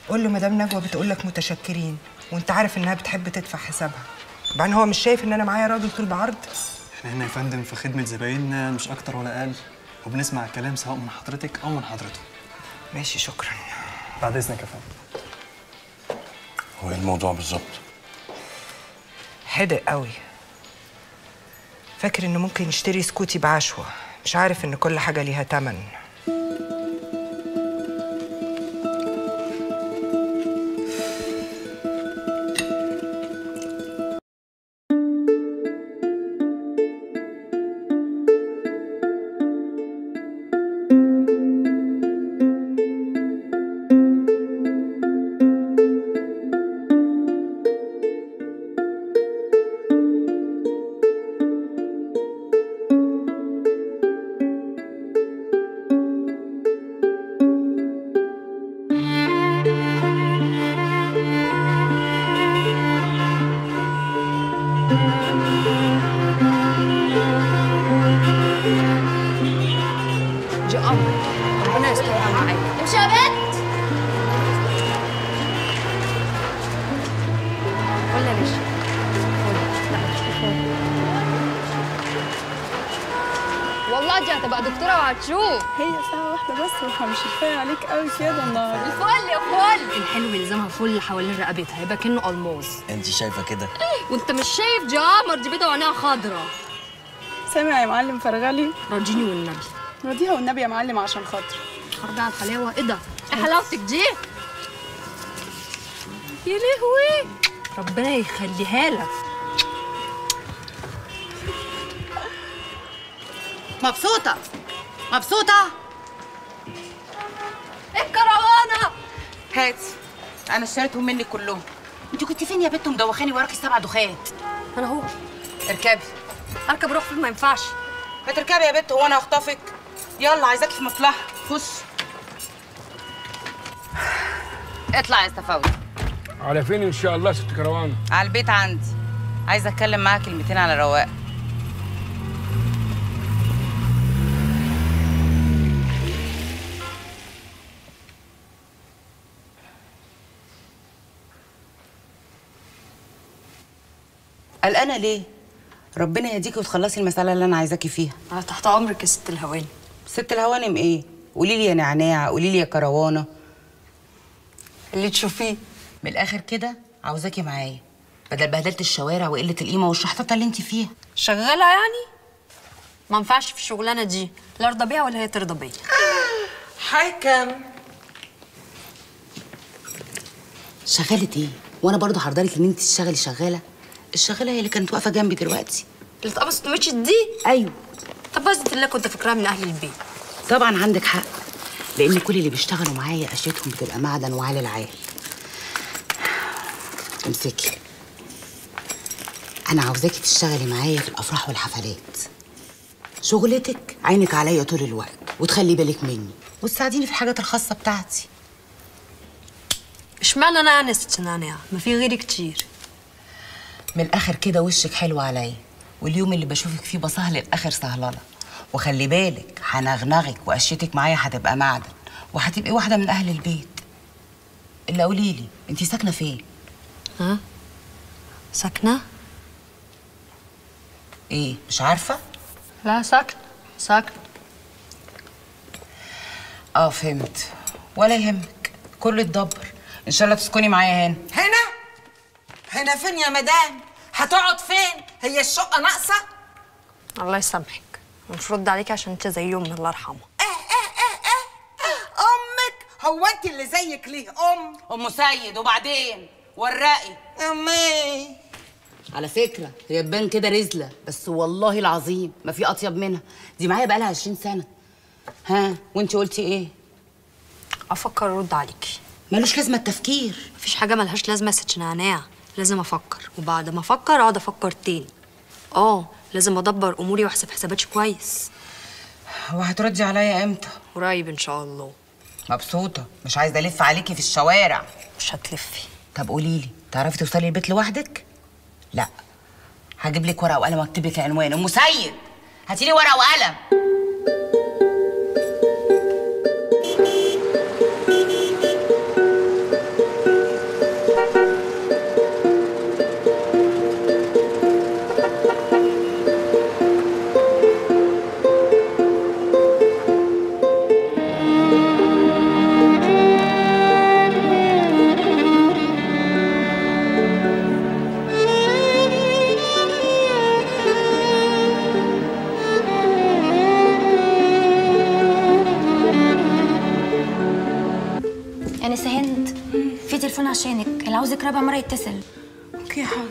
قول له مدام نجوى بتقول لك متشكرين، وانت عارف انها بتحب تدفع حسابها. بعدين هو مش شايف ان انا معايا راجل طول بعرض؟ احنا هنا يا فندم في خدمه زبايننا مش اكتر ولا اقل، وبنسمع الكلام سواء من حضرتك او من حضرته. ماشي شكرا. بعد اذنك يا فندم. هو ايه الموضوع بالظبط؟ حدق قوي. فاكر انه ممكن يشتري سكوتي بعشوة، مش عارف ان كل حاجة ليها تمن. والله دي هتبقى دكتوره وهتشوف. هي ساعه واحده بس ومش كفايه عليك قوي كده النهارده. الفل يا فل. الحلو يلزمها فل حوالين رقبتها يبقى كأنه الماس. انت شايفه كده؟ وانت مش شايف دي قمر، دي بيضه وعينيها خضرا. سامع يا معلم فرغلي؟ راضيني والنبي. راضيها والنبي يا معلم عشان خاطري. خرجي على الحلاوه. ايه ده؟ ايه حلاوتك دي؟ يا لهوي ربنا يخليها لك. مبسوطة مبسوطة. ايه الكروانة؟ هاتي، أنا اشتريتهم منك كلهم. أنت كنت فين يا بنت مدوخاني وراكي 7 دخات؟ أنا أهو. اركبي. أركب روح فين؟ ما ينفعش. ما تركبي يا بنت، هو أنا هخطفك؟ يلا عايزاكي في مصلحة. خش. اطلع يا صفاوي. على فين إن شاء الله يا ست كروان؟ على البيت عندي. عايزة أتكلم معاك كلمتين على رواق. قلقانة ليه؟ ربنا يهديكي وتخلصي المسألة اللي أنا عايزاكي فيها. أنا تحت أمرك يا ست الهوانم. ست الهوانم إيه؟ قولي لي يا نعناع، قولي لي يا كروانة. اللي تشوفيه. من الآخر كده عاوزاكي معايا، بدل بهدلة الشوارع وقلة القيمة والشحططة اللي أنت فيها. شغالة يعني؟ ما ينفعش في الشغلانة دي، لا أرضى بيها ولا هي ترضى بيا. حكم. شغالة إيه؟ وأنا برضه هرضالك إن أنت تشتغلي شغالة؟ الشغالة هي اللي كانت واقفة جنبي دلوقتي. اللي اتقبضت ومشيت دي؟ أيوه. طب بس الله كنت فاكراها من أهل البيت. طبعا عندك حق، لأن كل اللي بيشتغلوا معايا أشيتهم بتبقى معدن وعالي العال. امسكي. أنا عاوزاكي تشتغلي معايا في الأفراح والحفلات. شغلتك عينك عليا طول الوقت وتخلي بالك مني وتساعديني في الحاجات الخاصة بتاعتي. اشمعنى أنا يا ست نعناع؟ ما في غيري كتير. من الآخر كده وشك حلو عليا، واليوم اللي بشوفك فيه بسهل الآخر سهللة. وخلي بالك هنغنغك وقشتك معايا هتبقى معدن، وهتبقي واحدة من أهل البيت. إلا قوليلي أنتي ساكنة فين؟ ها؟ ساكنة؟ إيه مش عارفة؟ لا ساكنة. فهمت. ولا يهمك، كله يتدبر. إن شاء الله تسكني معايا هنا. هنا فين يا مدام؟ هتقعد فين؟ هي الشقة ناقصة؟ الله يسامحك، مش رد عليكي عشان انت زي يوم الله يرحمها. أمك؟ هو أنت اللي زيك ليه أم سيد وبعدين ورقي. أمي على فكرة هي تبان كده رزلة، بس والله العظيم ما في أطيب منها. دي معايا بقالها 20 سنة. ها وأنت قلتي إيه؟ أفكر أرد عليكي. ملوش لازمة التفكير. مفيش حاجة ملهاش لازمة يا ست نعناع، لازم أفكر، وبعد ما أفكر أقعد أفكر تاني. لازم أدبر أموري وأحسب حساباتي كويس. وهتردي عليا إمتى؟ قريب إن شاء الله. مبسوطة، مش عايزة ألف عليكي في الشوارع. مش هتلفي. طب قوليلي، تعرفي توصلي البيت لوحدك؟ لا، هجيب لك ورقة وقلم واكتب لك العنوان. أم سيد هاتي لي ورقة وقلم. أنسة هند، في تليفون عشانك، اللي عاوزك رابع مرة يتصل. اوكي حاضر.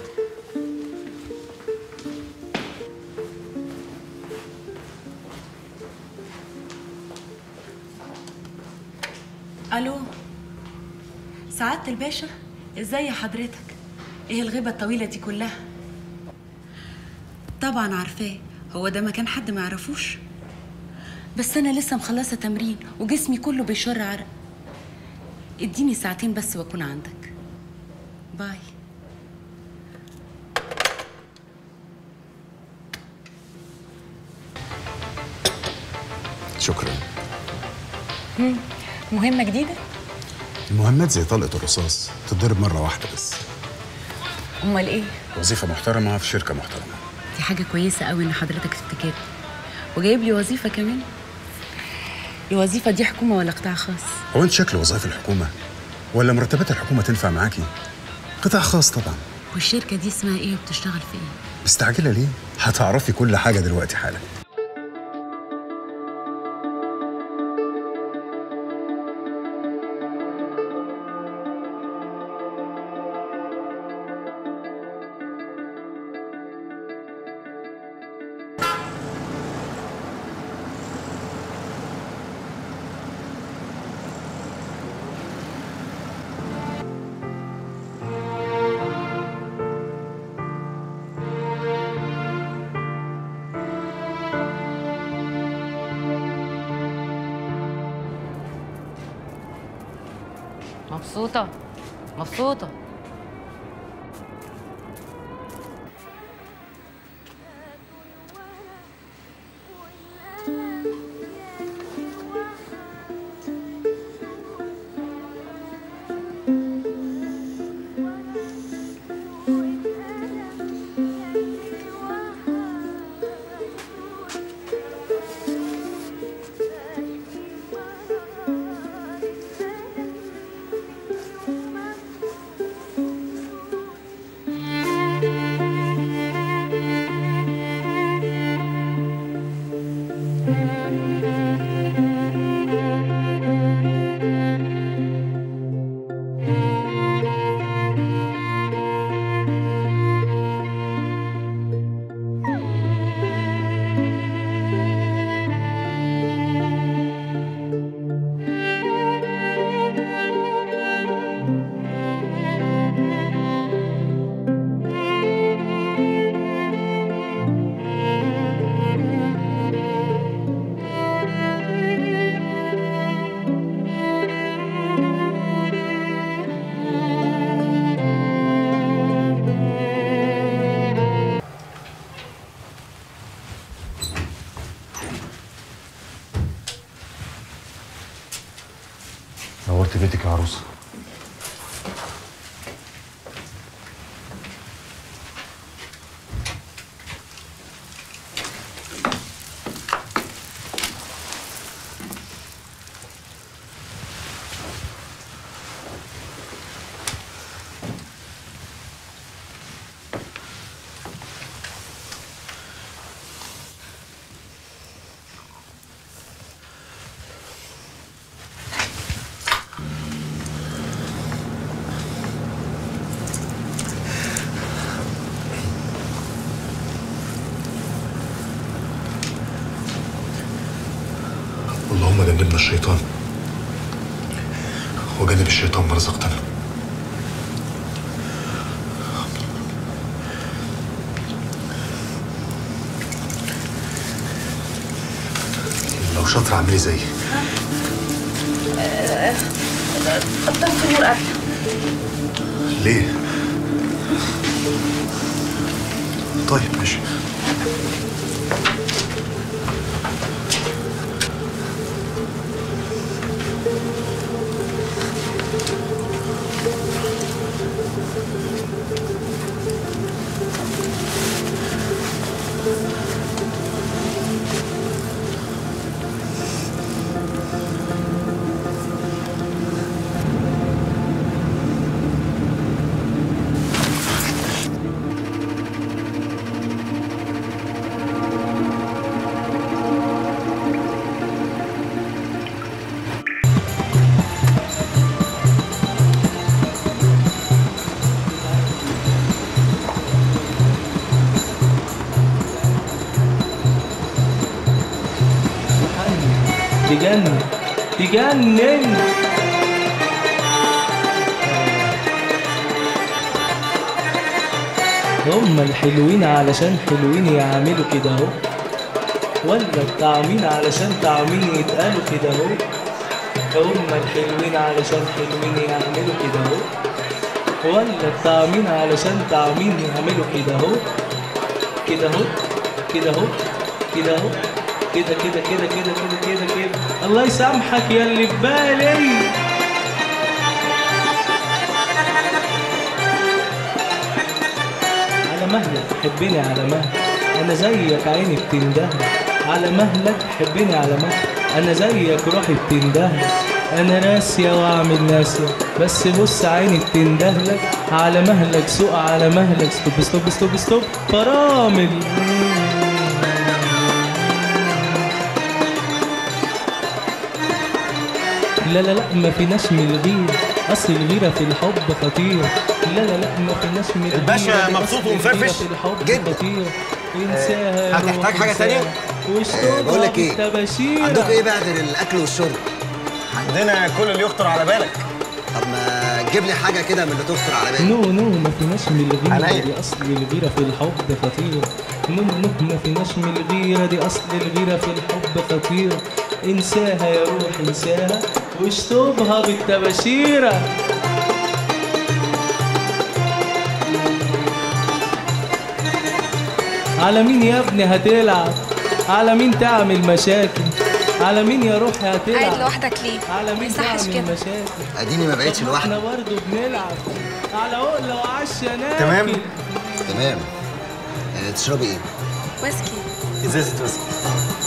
الو، سعادة الباشا، ازاي حضرتك؟ ايه الغيبة الطويلة دي كلها؟ طبعا عارفاه، هو ده مكان حد ما يعرفوش؟ بس انا لسه مخلصة تمرين وجسمي كله بيشر عرق. اديني ساعتين بس واكون عندك. باي. شكرا. مهمة جديدة؟ المهمات زي طلقة الرصاص تتضرب مرة واحدة بس. امال ايه؟ وظيفة محترمة في شركة محترمة. دي حاجة كويسة قوي ان حضرتك تفتكرني وجايب لي وظيفة كمان. الوظيفة دي حكومة ولا قطاع خاص؟ هو انت شكل وظائف الحكومة ولا مرتبات الحكومة تنفع معاكي؟ قطاع خاص طبعا. والشركه دي اسمها ايه وبتشتغل في ايه؟ مستعجله ليه؟ هتعرفي كل حاجه دلوقتي حالا. مبسوطة مبسوطة. نورت بيتك يا عروسه. اللهم جنبنا الشيطان وجنب الشيطان ما رزقتنا. لو شاطرة اعملي زيي. طفي النور قبل. ليه؟ طيب ماشي. تجنن تجنن. هم الحلوين علشان حلوين يعملوا كده اهو، ولا الطعمين علشان طعمين يتقالوا كده اهو. هم الحلوين علشان حلوين يعملوا كده اهو، ولا الطعمين علشان طعمين يعملوا كده اهو. كده اهو كده اهو كده اهو كده كده كده كده كده كده كده. الله يسامحك يا اللي في بالي. على مهلك حبني على مهلك، انا زيك عيني بتندهلك. على مهلك حبني على مهلك، انا زيك روحي بتندهلك. انا راسية واعمل ناسية، بس بص عيني بتندهلك، على مهلك سوق على مهلك، ستوب ستوب ستوب ستوب فرامل. لا لا لا ما فيناش من الغيرة، اصل الغيرة في الحب خطير. لا لا لا ما فيناش من الغيرة، الباشا مبسوط ومفرفش جدا. هتحتاج حاجة تانية؟ بقول لك ايه؟ عندكم ايه بقى غير الاكل والشرب؟ عندنا كل اللي يخطر على بالك. طب ما تجيب لي حاجه كده من اللي تخطر على بالك. نو ما فيناش من الغيرة دي، اصل الغيرة في الحب خطير. نو ما فيناش من الغيرة دي، اصل الغيرة في الحب خطير. انساها يا روح انساها واشطبها بالتباشيرة. على مين يا ابني هتلعب؟ على مين تعمل مشاكل؟ على مين يا روحي هتلعب؟ قاعد لوحدك ليه؟ على مين تعمل كده مشاكل؟ اديني ما بقتش لوحدي. احنا برضه بنلعب على عقله وعشا ناكل. تمام. تشربي ايه؟ ويسكي. ازازه ويسكي.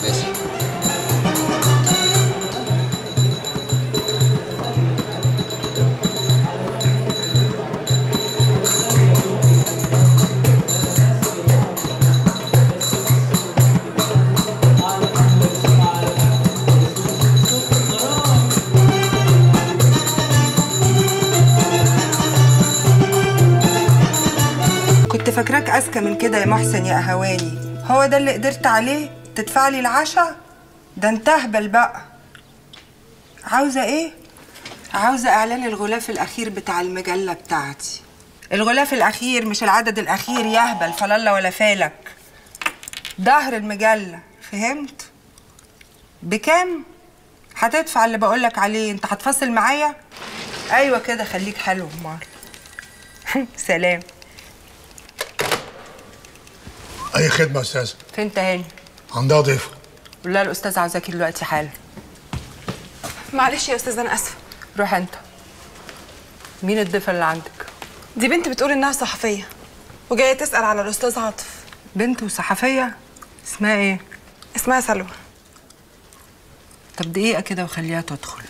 ماشي. كنت فاكراك اذكى من كده يا محسن يا اهواني. هو ده اللي قدرت عليه؟ تدفع لي العشاء؟ ده انت اهبل بقى. عاوزه ايه؟ عاوزه اعلان الغلاف الاخير بتاع المجله بتاعتي. الغلاف الاخير مش العدد الاخير يا اهبل، فلاله ولا فالك. ظهر المجله، فهمت؟ بكام؟ هتدفع اللي بقولك عليه. انت هتفصل معايا؟ ايوه كده، خليك حلو امال. سلام. اي خدمه يا استاذه. فين تهاني؟ عندها ضيفه. قول لها الاستاذ عاوزاكي دلوقتي حالا. معلش يا استاذه انا اسفه. روح انت. مين الضيفه اللي عندك؟ دي بنت بتقول انها صحفيه وجايه تسال على الاستاذ عاطف. بنت وصحفيه؟ اسمها ايه؟ اسمها سلوى. طب دقيقه كده وخليها تدخل.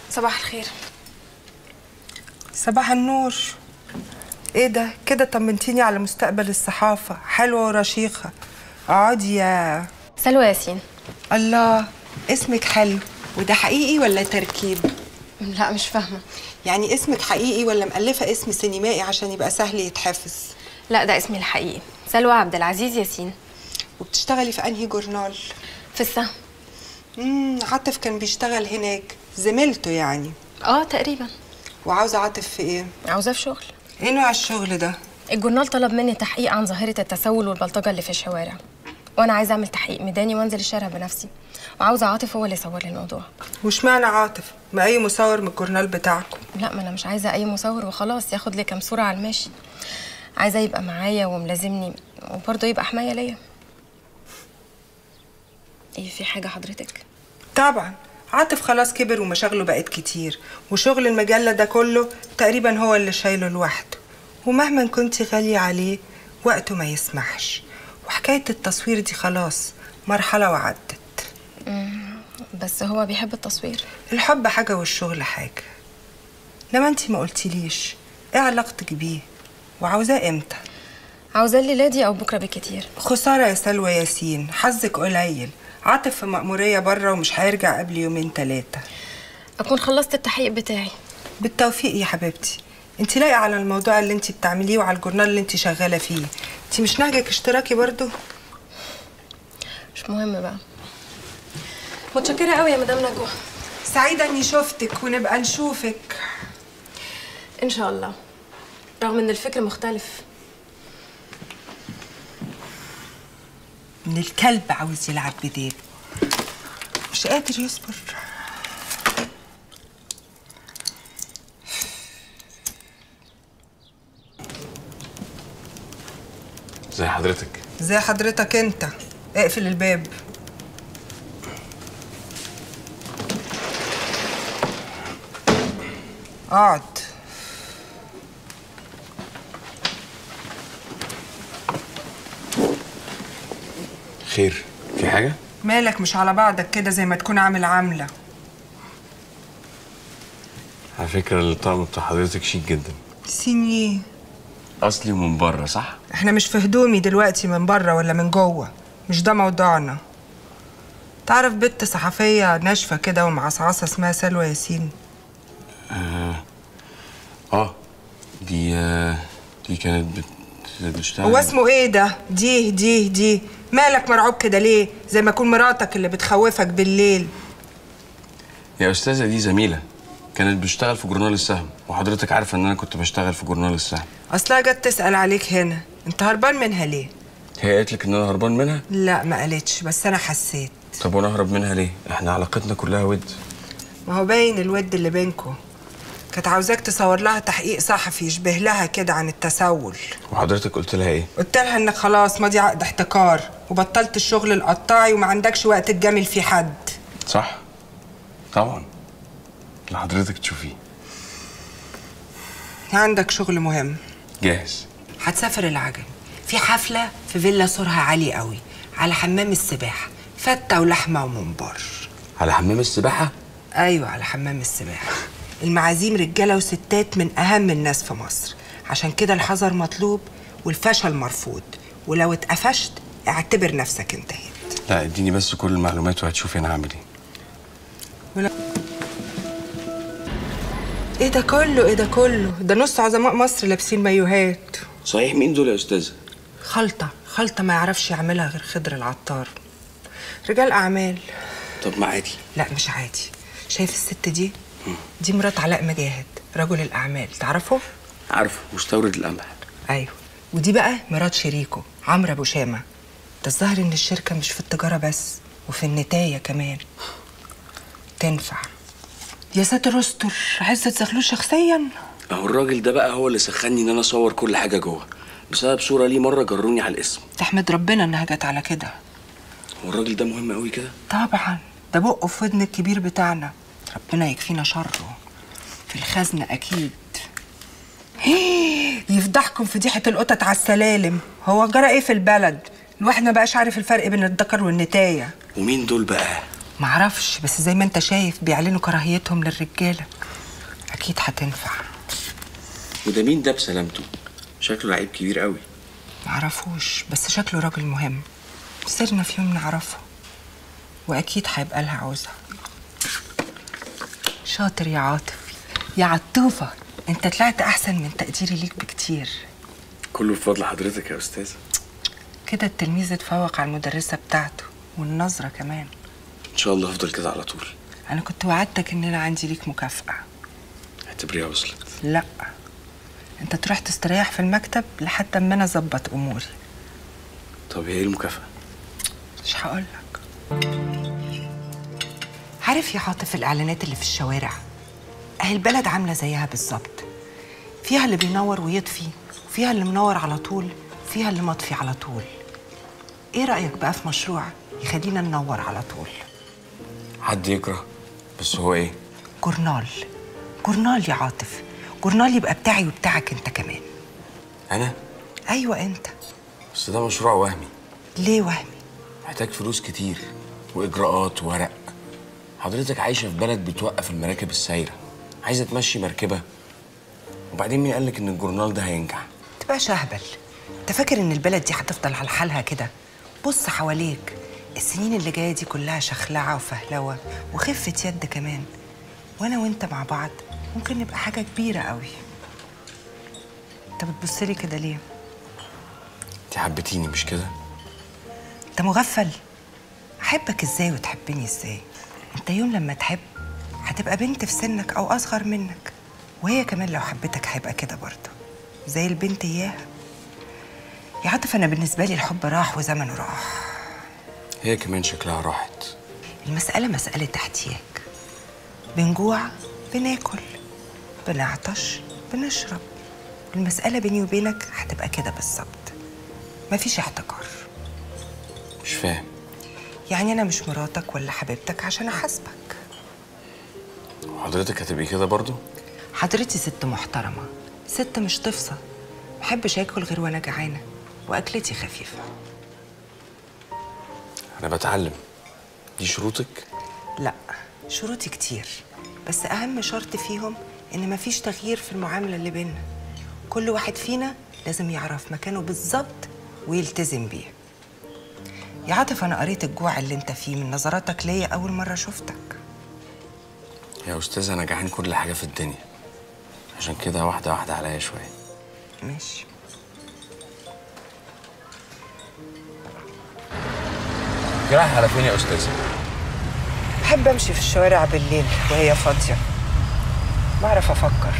صباح الخير. صباح النور. ايه ده كده؟ طمنتيني على مستقبل الصحافه. حلوه ورشيقه. اقعدي يا سلوى ياسين. الله، اسمك حلو. وده حقيقي ولا تركيب؟ لا مش فاهمه. يعني اسمك حقيقي ولا مألفه اسم سينمائي عشان يبقى سهل يتحفظ؟ لا ده اسمي الحقيقي، سلوى عبد العزيز ياسين. وبتشتغلي في انهي جورنال؟ في السهم. عاطف كان بيشتغل هناك، زميلته يعني؟ تقريبا. وعاوزه عاطف في ايه؟ عاوزاه في شغل. ايه نوع الشغل ده؟ الجورنال طلب مني تحقيق عن ظاهره التسول والبلطجه اللي في الشوارع، وانا عايزه اعمل تحقيق ميداني وانزل الشارع بنفسي، وعاوزه عاطف هو اللي يصور لي الموضوع. واشمعنى عاطف؟ ما اي مصور من الجورنال بتاعكم. لا ما انا مش عايزه اي مصور وخلاص ياخد لي كام صوره على الماشي، عايزه يبقى معايا وملازمني وبرضه يبقى حمايه ليا. ايه في حاجه حضرتك؟ طبعا عاطف خلاص كبر ومشاغله بقت كتير، وشغل المجله ده كله تقريبا هو اللي شايله لوحده، ومهما كنتي غاليه عليه وقته ما يسمحش. وحكايه التصوير دي خلاص مرحله وعدت. بس هو بيحب التصوير. الحب حاجه والشغل حاجه. لما انتي ما قلتيليش ايه علاقتك بيه وعاوزاه امتى؟ عاوزاه الليله دي او بكره بكتير. خساره يا سلوى ياسين، حظك قليل. عاطف في مأمورية بره ومش هيرجع قبل 2-3. اكون خلصت التحقيق بتاعي. بالتوفيق يا حبيبتي. انت لايقه على الموضوع اللي انت بتعمليه وعلى الجورنال اللي انت شغاله فيه. انت مش نهجك اشتراكي برضو؟ مش مهم بقى. متشكره قوي يا مدام نجوى. سعيده اني شفتك ونبقى نشوفك ان شاء الله، رغم ان الفكر مختلف. من الكلب عاوز يلعب بديله، مش قادر يصبر. زي حضرتك. زي حضرتك انت. اقفل الباب. اقعد. خير، في حاجة؟ مالك مش على بعضك كده زي ما تكون عامل عاملة؟ على فكرة الطقم بتاع حضرتك شيك جدا. سينيه. أصلي ومن بره صح؟ احنا مش في هدومي دلوقتي من بره ولا من جوه، مش ده موضوعنا. تعرف بنت صحفية ناشفة كده ومعصعصة اسمها سلوى ياسين؟ دي كانت بتشتغل. هو اسمه ايه ده؟ دي مالك مرعوب كده ليه؟ زي ما يكون مراتك اللي بتخوفك بالليل. يا أستاذة دي زميلة كانت بتشتغل في جورنال السهم، وحضرتك عارفة إن أنا كنت بشتغل في جورنال السهم. أصلها جت تسأل عليك هنا، أنت هربان منها ليه؟ هي قالت لك إن أنا هربان منها؟ لا ما قالتش، بس أنا حسيت. طب وأنا أهرب منها ليه؟ إحنا علاقتنا كلها ود. ما هو باين الود اللي بينكم. كانت عاوزاك تصور لها تحقيق صحفي يشبه لها كده عن التسول. وحضرتك قلت لها إيه؟ قلت لها إنك خلاص ماضي عقد احتكار وبطلت الشغل القطاعي وما عندكش وقت تجامل فيه حد. صح؟ طبعا. اللي حضرتك تشوفيه. عندك شغل مهم. جاهز. هتسافر العجم في حفلة في فيلا سورها عالي قوي على حمام السباحة، فتة ولحمة وممبار. على حمام السباحة؟ أيوة على حمام السباحة. المعازيم رجالة وستات من أهم الناس في مصر، عشان كده الحذر مطلوب والفشل مرفوض، ولو اتقفشت اعتبر نفسك انتهيت. لا اديني بس كل المعلومات وهتشوفي أنا هعمل إيه. ايه ده كله؟ ده نص عظماء مصر لابسين مايوهات. صحيح مين دول يا أستاذة؟ خلطة ما يعرفش يعملها غير خضر العطار. رجال أعمال. طب ما عادي. لا مش عادي. شايف الست دي؟ دي مرات علاء مجاهد رجل الأعمال، تعرفه؟ عارفه، مستورد القمح. أيوه. ودي بقى مرات شريكه عمرو أبو شامة. ده الظاهر إن الشركة مش في التجارة بس وفي النتاية كمان. تنفع. يا ساتر استر، عايزة تزغلوه شخصيا؟ اهو الراجل ده بقى هو اللي سخني ان انا اصور كل حاجه جوه، بسبب صوره ليه مره جروني على الاسم. تحمد ربنا انها جت على كده. هو الراجل ده مهم قوي كده؟ طبعا، ده بقه في ودن الكبير بتاعنا، ربنا يكفينا شره. في الخزنه اكيد. يفضحكم فضيحه القطط على السلالم. هو جرى ايه في البلد؟ الواحد ما بقاش عارف الفرق بين الذكر والنتايه. ومين دول بقى؟ معرفش، بس زي ما انت شايف بيعلنوا كراهيتهم للرجاله. اكيد هتنفع. وده مين ده بسلامته؟ شكله لعيب كبير قوي. معرفوش، بس شكله راجل مهم. سيرنا في يوم نعرفه، واكيد هيبقى لها عوزه. شاطر يا عاطف، يا عطوفه، انت طلعت احسن من تقديري ليك بكتير. كله بفضل حضرتك يا استاذه. كده التلميذ اتفوق على المدرسه بتاعته والنظره كمان. ان شاء الله هفضل كده على طول. انا كنت وعدتك ان انا عندي ليك مكافاه. اعتبريها وصلت. لا، انت تروح تستريح في المكتب لحد اما انا اظبط اموري. طب هي ايه المكافاه؟ مش هقولك. عارف يا عاطف الاعلانات اللي في الشوارع؟ اهي البلد عامله زيها بالظبط، فيها اللي بينور ويطفي، وفيها اللي منور على طول، وفيها اللي مطفي على طول. ايه رايك بقى في مشروع يخلينا ننور على طول؟ حد يكره، بس هو ايه؟ جورنال يا عاطف، جورنال يبقى بتاعي وبتاعك انت كمان. انا؟ ايوه انت. بس ده مشروع وهمي. ليه وهمي؟ محتاج فلوس كتير واجراءات وورق. حضرتك عايشه في بلد بتوقف المراكب السايره، عايزه تمشي مركبه. وبعدين مين قالك ان الجورنال ده هينجح؟ تبقاش اهبل. انت فاكر ان البلد دي هتفضل على حالها كده؟ بص حواليك، السنين اللي جايه دي كلها شخلعه وفهلوه وخفه يد كمان، وانا وانت مع بعض ممكن نبقى حاجه كبيره قوي. انت بتبصلي كده ليه؟ انت حبيتيني مش كده؟ انت مغفل. احبك ازاي وتحبني ازاي؟ انت يوم لما تحب هتبقى بنت في سنك او اصغر منك، وهي كمان لو حبتك هيبقى كده برضه زي البنت اياها. يا عاطف انا بالنسبه لي الحب راح وزمنه راح. هي كمان شكلها راحت. المساله مساله احتياج. بنجوع بناكل، بنعطش بنشرب. المساله بيني وبينك هتبقى كده بالظبط. مفيش احتكار. مش فاهم. يعني انا مش مراتك ولا حبيبتك عشان احاسبك. وحضرتك هتبقي كده برضو؟ حضرتي ست محترمه، ست مش تفصى، محبش اكل غير وانا جعانه واكلتي خفيفه. انا بتعلم. دي شروطك؟ لا، شروطي كتير، بس اهم شرط فيهم ان مفيش تغيير في المعامله اللي بينا. كل واحد فينا لازم يعرف مكانه بالظبط ويلتزم بيه. يا عاطف، انا قريت الجوع اللي انت فيه من نظراتك ليا اول مره شفتك. يا استاذ انا جعان كل حاجه في الدنيا، عشان كده واحده واحده عليا شويه. ماشي. رايح على فين يا استاذه؟ بحب امشي في الشوارع بالليل وهي فاضيه، بعرف افكر.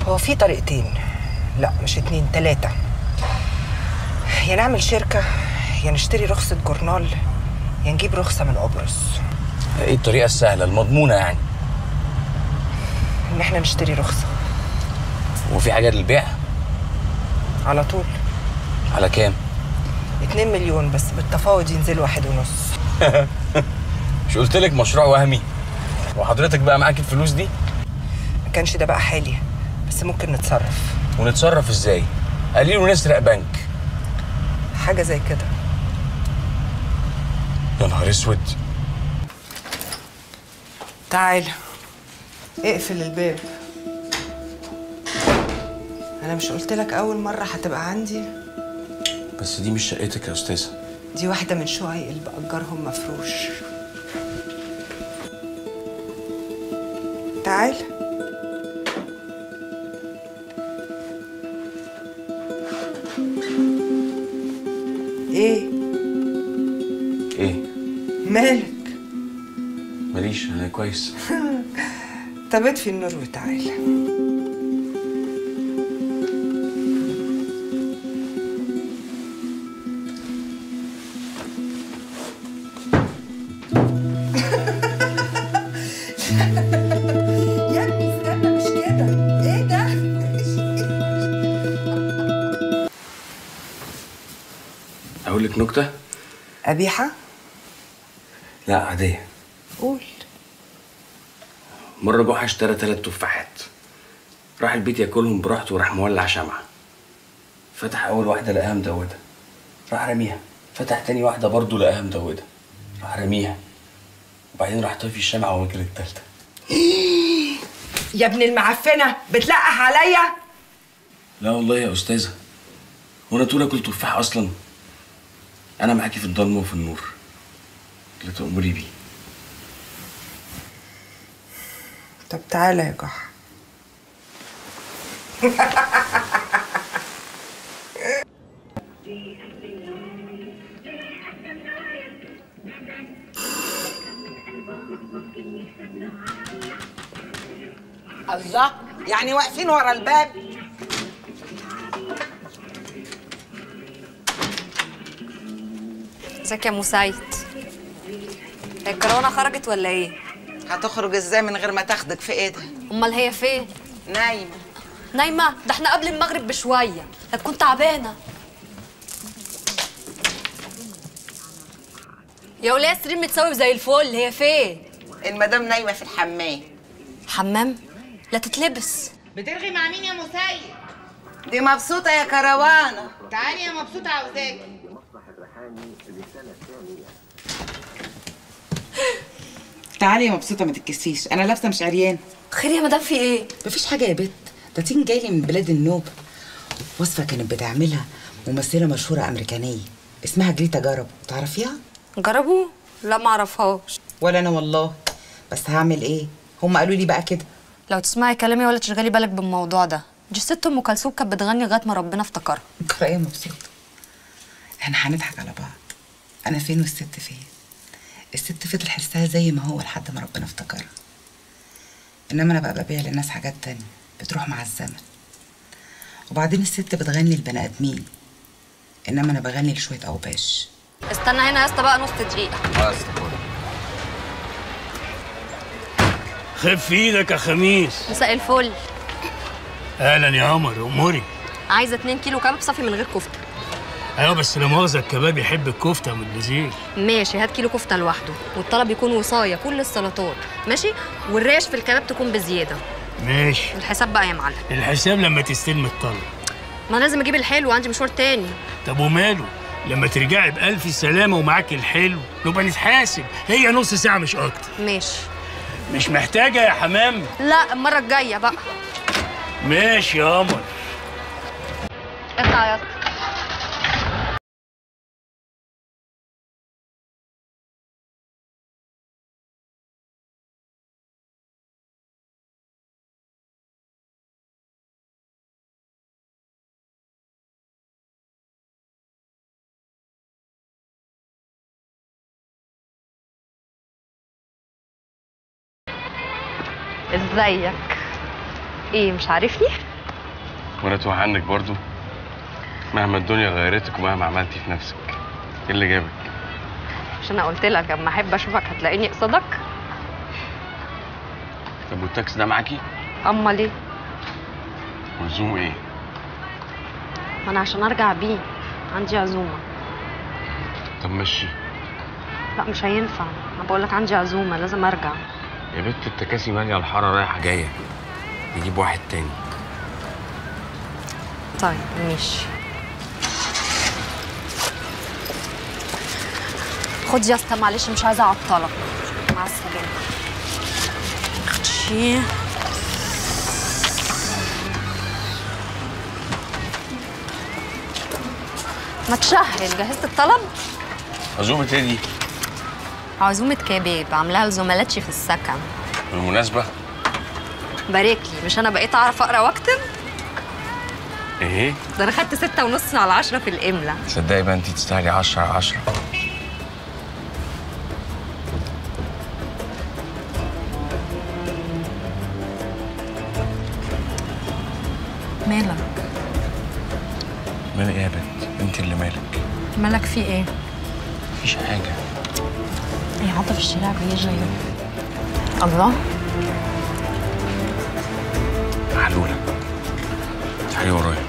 هو في طريقتين، لا مش اتنين، 3. يا نعمل شركه، يا نشتري رخصه جورنال، يا نجيب رخصه من قبرص. ايه الطريقه السهله المضمونه يعني؟ ان احنا نشتري رخصه. وفي حاجه للبيع؟ على طول. على كام؟ 2 مليون، بس بالتفاوض ينزل 1.5. مش قلت لك مشروع وهمي؟ وحضرتك بقى معاك الفلوس دي؟ ما كانش ده بقى حالي، بس ممكن نتصرف. ونتصرف ازاي؟ قليل ونسرق بنك. حاجه زي كده. يا نهار اسود. تعال اقفل الباب. انا مش قلت لك اول مره هتبقى عندي؟ بس دي مش شقتك يا استاذه. دي واحده من شقق اللي باجرهم مفروش. تعال. ايه مالك؟ ماليش، انا كويس. طب اطفي النور وتعال. يا ابني استنى، مش كده. ايه ده؟ اقول لك نكته؟ قبيحه؟ لا عاديه. قول. مره جحا اشترى 3 تفاحات، راح البيت ياكلهم براحته وراح مولع شمعه. فتح اول واحده لقاها مدوده، راح رميها. فتح تاني واحده برضه لقاها مدوده، راح رميها. وبعدين راح طافي الشمعه وماكل التالته. يا ابن المعفنه، بتلقح عليا؟ لا والله يا استاذه، هو انا طول اكل تفاح اصلا؟ انا معاكي في الضلمه وفي النور اللي تأمري بيه. طب تعالى يا جحا. الله، يعني واقفين ورا الباب؟ ازيك يا مسيد؟ هي الكورونا خرجت ولا ايه؟ هتخرج ازاي من غير ما تاخدك في ايدها؟ امال هي فين؟ نايمه. نايمه؟ ده احنا قبل المغرب بشويه، هتكون تعبانه. يا وليه سرير متساوي زي الفل، هي فين؟ المدام نايمه في الحمام. حمام؟ لا تتلبس. بترغي مع مين يا مسيد؟ دي مبسوطه يا كروانه. تعالي يا مبسوطه، عاوزاكي. تعالي يا مبسوطه، ما تتكسفيش، انا لابسه مش عريان. خير يا مدام، في ايه؟ مفيش حاجه يا بت، ده تين جاي لي من بلاد النوبه. وصفه كانت بتعملها ممثله مشهوره امريكانيه اسمها جريتا جربو، تعرفيها؟ جربوا؟ لا ما اعرفهاش. ولا انا والله، بس هعمل ايه؟ هم قالوا لي بقى كده. لو تسمعي كلامي ولا تشغلي بالك بالموضوع ده. دي ست ام كلثوم كانت بتغني لغايه ما ربنا افتكرها. ايه يا مبسوطه؟ احنا هنضحك على بعض. انا فين والست فين؟ الست فضل حسها زي ما هو لحد ما ربنا افتكرها. انما انا بقى ببيع للناس حاجات تانية بتروح مع الزمن. وبعدين الست بتغني لبني ادمين، انما انا بغني لشويه اوباش. استنى هنا يا اسطى بقى نص دقيقه. خف ايدك يا خميس. مساء الفل. اهلا يا قمر، اموري. عايزه 2 كيلو كباب صافي من غير كفته. ايوه بس لا مؤاخذه، الكباب يحب الكفته من البزيل. ماشي، هات كيلو كفته لوحده، والطلب يكون وصايه كل السلطات، ماشي؟ والريش في الكباب تكون بزياده. ماشي. الحساب بقى يا معلم. الحساب لما تستلم الطلب. ما لازم اجيب الحلو، عندي مشوار تاني. طب وماله؟ لما ترجعي بألف سلامة ومعاكي الحلو نبقى نتحاسب، هي نص ساعة مش أكتر. ماشي. مش محتاجة يا حمام؟ لا، المرة الجاية بقى. ماشي يا قمر. اطلع يا اسطى. ازيك؟ ايه مش عارفني؟ ولا توه عنك برضو؟ مهما الدنيا غيرتك ومهما عملتي في نفسك، ايه اللي جابك؟ مش انا قلت لك اما احب اشوفك هتلاقيني قصادك؟ طب والتاكسي ده معاكي؟ امال ايه؟ ولزومه ايه؟ ما انا عشان ارجع بيه عندي عزومه. طب مشي. لا مش هينفع، انا بقول لك عندي عزومه لازم ارجع. يا بنت التكاسي ماليه الحاره رايحه جايه، نجيب واحد تاني. طيب ماشي. خد يا اسطى، معلش مش عايزه اعطلك. مع السلامه. اختي ما تشهل، جهزت الطلب؟ عزومه ايه دي؟ عزومه كباب عاملاها لزملاتي في السكن. بالمناسبه بارك لي، مش انا بقيت اعرف اقرا واكتب؟ ايه؟ ده انا خدت 6.5 على 10 في الاملا. تصدقي بقى انت تستاهلي 10 على 10. مالك؟ مالك ايه يا بنت؟ انت اللي مالك. مالك في ايه؟ مفيش حاجه. ايه عاطف الشارع بيجي؟ الله. معلوله، تعالي ورايا.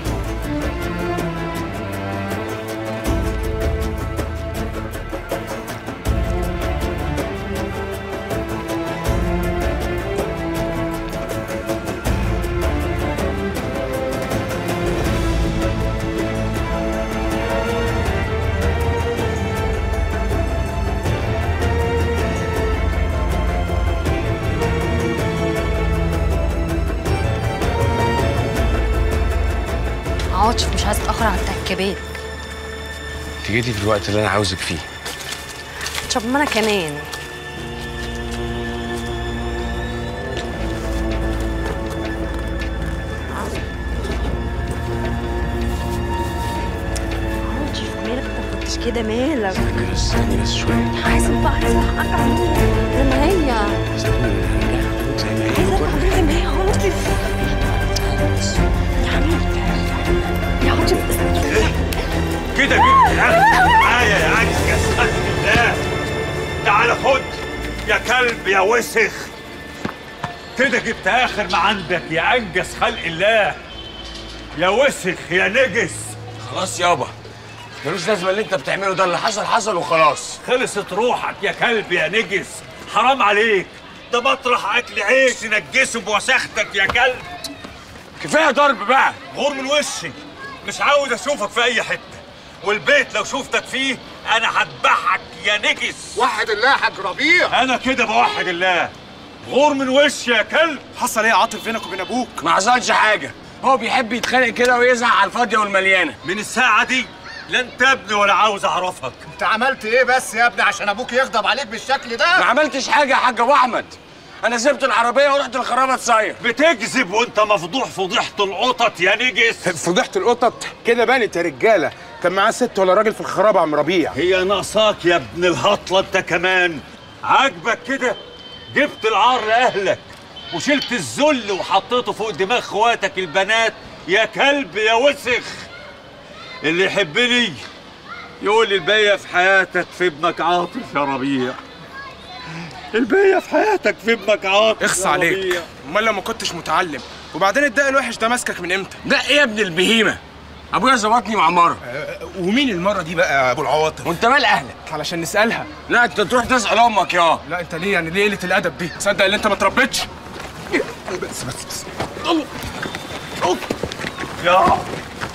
عاطف مش عايز اتاخر على التكبات. انت جيتي في الوقت اللي انا عاوزك فيه. طب ما انا كمان. عاطف مالك؟ ما كنتش كده، مالك؟ استني بس شويه. عايزه بقى ارجع زي ما هي. استني ارجع زي ما هي. عايزه ارجع زي ما هي عاطف. يا عاطف كده جبت معايا يا عجز يا خلق الله. تعال خد يا كلب يا وسخ. كده جبت اخر ما عندك يا انجز خلق الله، يا وسخ يا نجس. خلاص يابا، ملوش لازمه اللي انت بتعمله ده، اللي حصل حصل وخلاص. خلصت روحك يا كلب يا نجس، حرام عليك، ده مطرح اكل عيش نجسه بوسختك يا كلب. كفايه ضرب بقى، غور من وشي، مش عاوز اشوفك في اي حته، والبيت لو شوفتك فيه انا هذبحك يا نجس. وحد الله يا حاج ربيع. انا كده بوحد الله. غور من وشي يا كلب. حصل ايه يا عاطف بينك وبين ابوك؟ ما حصلش حاجه، هو بيحب يتخانق كده ويزعق على الفاضيه والمليانه. من الساعه دي لا انت ابني ولا عاوز اعرفك. انت عملت ايه بس يا ابني عشان ابوك يغضب عليك بالشكل ده؟ ما عملتش حاجه يا حاج ابو احمد، انا سبت العربيه ورحت الخرابه تصيف. بتكذب وانت مفضوح فضيحه القطط يا نجس. فضيحه القطط كده بانت يا رجاله، كان معاه ست ولا راجل في الخرابه عم ربيع. هي ناقصاك يا ابن الهطله انت كمان، عاجبك كده؟ جبت العار لاهلك وشلت الذل وحطيته فوق دماغ اخواتك البنات يا كلب يا وسخ. اللي يحبني يقول لي الباقيه في حياتك في ابنك عاطف يا ربيع. الباقيه في حياتك في ابنك عاطف. اخص عليك، امال لو ما كنتش متعلم وبعدين الدق الوحش ده ماسكك من امتى؟ ده ايه يا ابن البهيمه؟ ابويا ظبطني مع مره. ومين المره دي بقى يا ابو العواطف؟ وانت مال اهلك؟ علشان نسالها. لا انت تروح تسال امك يا. لا انت ليه يعني ليه قله الادب دي؟ تصدق ان انت ما تربيتش؟ بس يا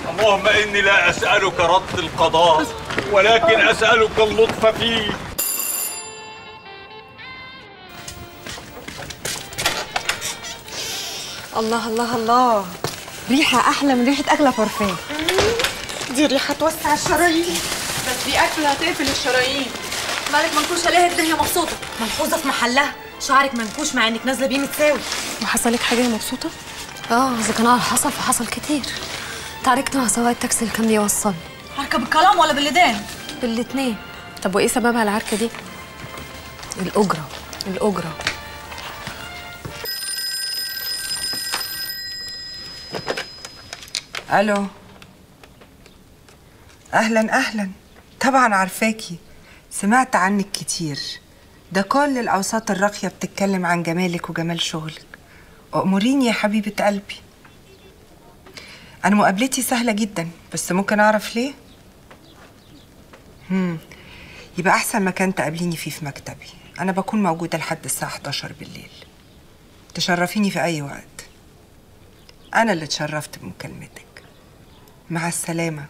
اللهم اني لا اسالك رد القضاء ولكن اسالك اللطف فيه. الله الله الله، ريحة أحلى من ريحة أغلى بارفان. دي ريحة توسع الشرايين. بس دي أكل هتقفل الشرايين. مالك منكوشة ليه الدنيا مبسوطة؟ ملحوظة في محلها، شعرك منكوش مع انك نازلة بيه متساوي. وحصلك حاجة مبسوطة؟ إذا كان حصل فحصل كتير. تعاركت مع سواق التاكسي اللي كان بيوصلني. عركة بالكلام ولا باللدان؟ بالاتنين. طب وإيه سببها العركة دي؟ الأجرة. الو. اهلا. طبعا عارفاكي، سمعت عنك كتير. ده كل الاوساط الراقيه بتتكلم عن جمالك وجمال شغلك. أأمريني يا حبيبه قلبي. انا مقابلتي سهله جدا، بس ممكن اعرف ليه؟ يبقى احسن مكان تقابليني فيه في مكتبي. انا بكون موجوده لحد الساعه 11 بالليل. تشرفيني في اي وقت. انا اللي اتشرفت بمكالمتك. مع السلامة.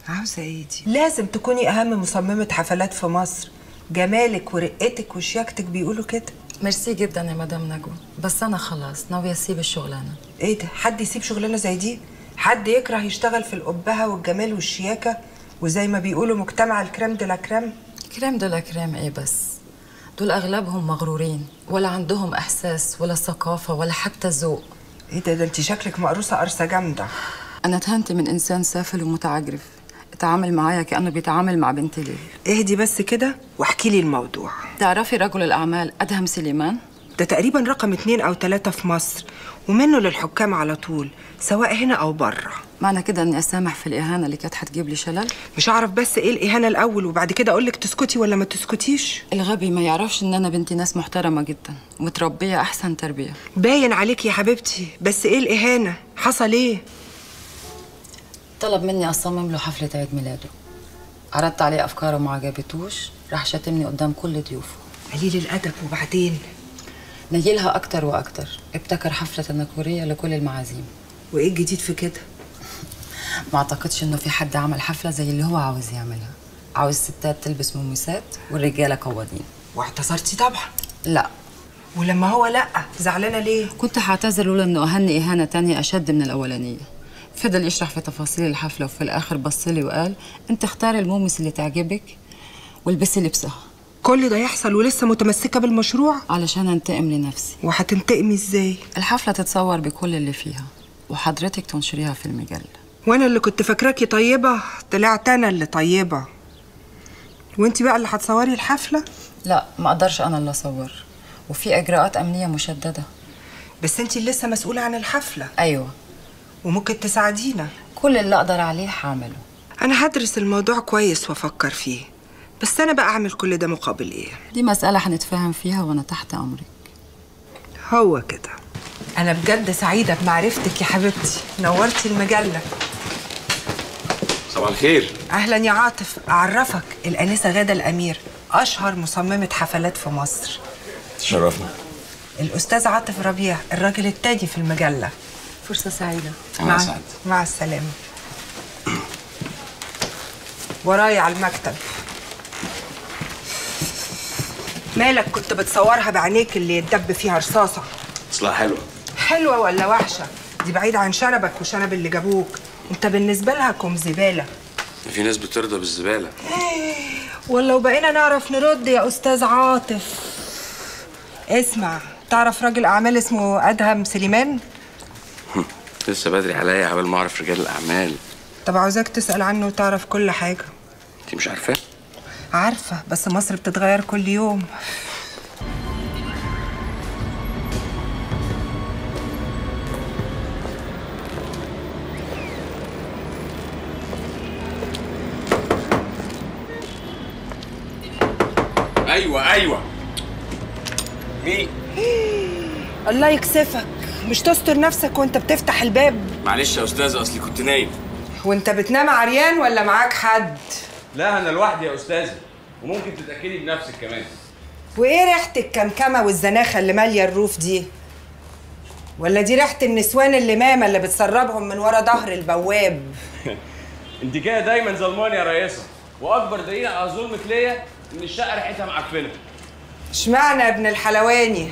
عاوزة ايه دي؟ لازم تكوني أهم مصممة حفلات في مصر. جمالك ورقتك وشياكتك بيقولوا كده. ميرسي جدا يا مدام نجوى، بس أنا خلاص ناوية أسيب الشغلانة. ايه ده؟ حد يسيب شغلانة زي دي؟ حد يكره يشتغل في الأبهة والجمال والشياكة وزي ما بيقولوا مجتمع الكريم دي لا كريم؟ كريم دي لا كريم ايه بس؟ دول أغلبهم مغرورين، ولا عندهم إحساس ولا ثقافة ولا حتى ذوق. ايه ده انت شكلك مقروصة قرصة جامدة. أنا اتهنت من إنسان سافل ومتعجرف، اتعامل معايا كأنه بيتعامل مع بنت ليل. اهدي بس كده واحكي لي الموضوع. تعرفي رجل الأعمال أدهم سليمان؟ ده تقريبا رقم 2 أو 3 في مصر، ومنه للحكام على طول، سواء هنا أو بره. معنى كده إني أسامح في الإهانة اللي كانت هتجيب لي شلل؟ مش هعرف بس إيه الإهانة الأول وبعد كده أقول لك تسكتي ولا ما تسكتيش؟ الغبي ما يعرفش إن أنا بنتي ناس محترمة جدا ومتربية أحسن تربية. باين عليك يا حبيبتي، بس إيه الإهانة؟ حصل إيه؟ طلب مني أصمم له حفلة عيد ميلاده. عرضت عليه أفكاره وما عجبتوش، راح شاتمني قدام كل ضيوفه. قليل الأدب. وبعدين؟ نيلها أكتر وأكتر، ابتكر حفلة تنكرية لكل المعازيم. وإيه الجديد في كده؟ ما أعتقدش إنه في حد عمل حفلة زي اللي هو عاوز يعملها. عاوز الستات تلبس مميسات والرجالة قوادين. واعتذرتي طبعا؟ لا. ولما هو لأ، زعلانة ليه؟ كنت هعتذر لولا إنه أهني إهانة تانية أشد من الأولانية. فضل يشرح في تفاصيل الحفلة وفي الآخر بصلي وقال أنت اختاري المومس اللي تعجبك والبسي لبسها. كل ده يحصل ولسه متمسكة بالمشروع؟ علشان انتقم لنفسي. وهتنتقمي ازاي؟ الحفلة تتصور بكل اللي فيها وحضرتك تنشريها في المجلة. وانا اللي كنت فاكراكي طيبة طلعت انا اللي طيبة. وانتي بقى اللي هتصوري الحفلة؟ لا، ما اقدرش انا اللي اصور، وفي اجراءات امنية مشددة. بس انتي اللي لسه مسؤولة عن الحفلة. ايوه. وممكن تساعدينا. كل اللي اقدر عليه هعمله. انا هدرس الموضوع كويس وافكر فيه، بس انا بقى اعمل كل ده مقابل ايه؟ دي مسألة هنتفاهم فيها وانا تحت امرك. هو كده. انا بجد سعيدة بمعرفتك يا حبيبتي، نورتي المجلة. صباح الخير. اهلا يا عاطف، اعرفك الانسة غادة الامير، اشهر مصممة حفلات في مصر. تشرفنا. الاستاذ عاطف ربيع، الراجل التاني في المجلة. فرصة سعيدة. مع السلامة. ورايا على المكتب. مالك كنت بتصورها بعينيك اللي يتدب فيها رصاصة؟ اصلها حلوة. حلوة ولا وحشة؟ دي بعيدة عن شنبك وشنب اللي جابوك، انت بالنسبة لها كوم زبالة. في ناس بترضى بالزبالة. ولو بقينا نعرف نرد يا أستاذ عاطف. اسمع، تعرف راجل أعمال اسمه أدهم سليمان؟ لسه بدري عليا قبل ما أعرف رجال الأعمال. طب عاوزاك تسأل عنه وتعرف كل حاجة. أنت مش عارفاه؟ عارفة، بس مصر بتتغير كل يوم. ايوه مين؟ الله يكسفك، مش تستر نفسك وانت بتفتح الباب؟ معلش يا استاذه، اصلي كنت نايم. وانت بتنام عريان ولا معاك حد؟ لا انا لوحدي يا استاذه، وممكن تتاكدي بنفسك كمان. وايه ريحه الكمكمه والزناخه اللي ماليه الروف دي؟ ولا دي ريحه النسوان اللمامه اللي بتسربهم من ورا ظهر البواب؟ انت كده دايما ظلمانه يا رئيسه، واكبر دليل على ظلمك ليا ان الشقه ريحتها معفنه. اشمعنى يا ابن الحلواني؟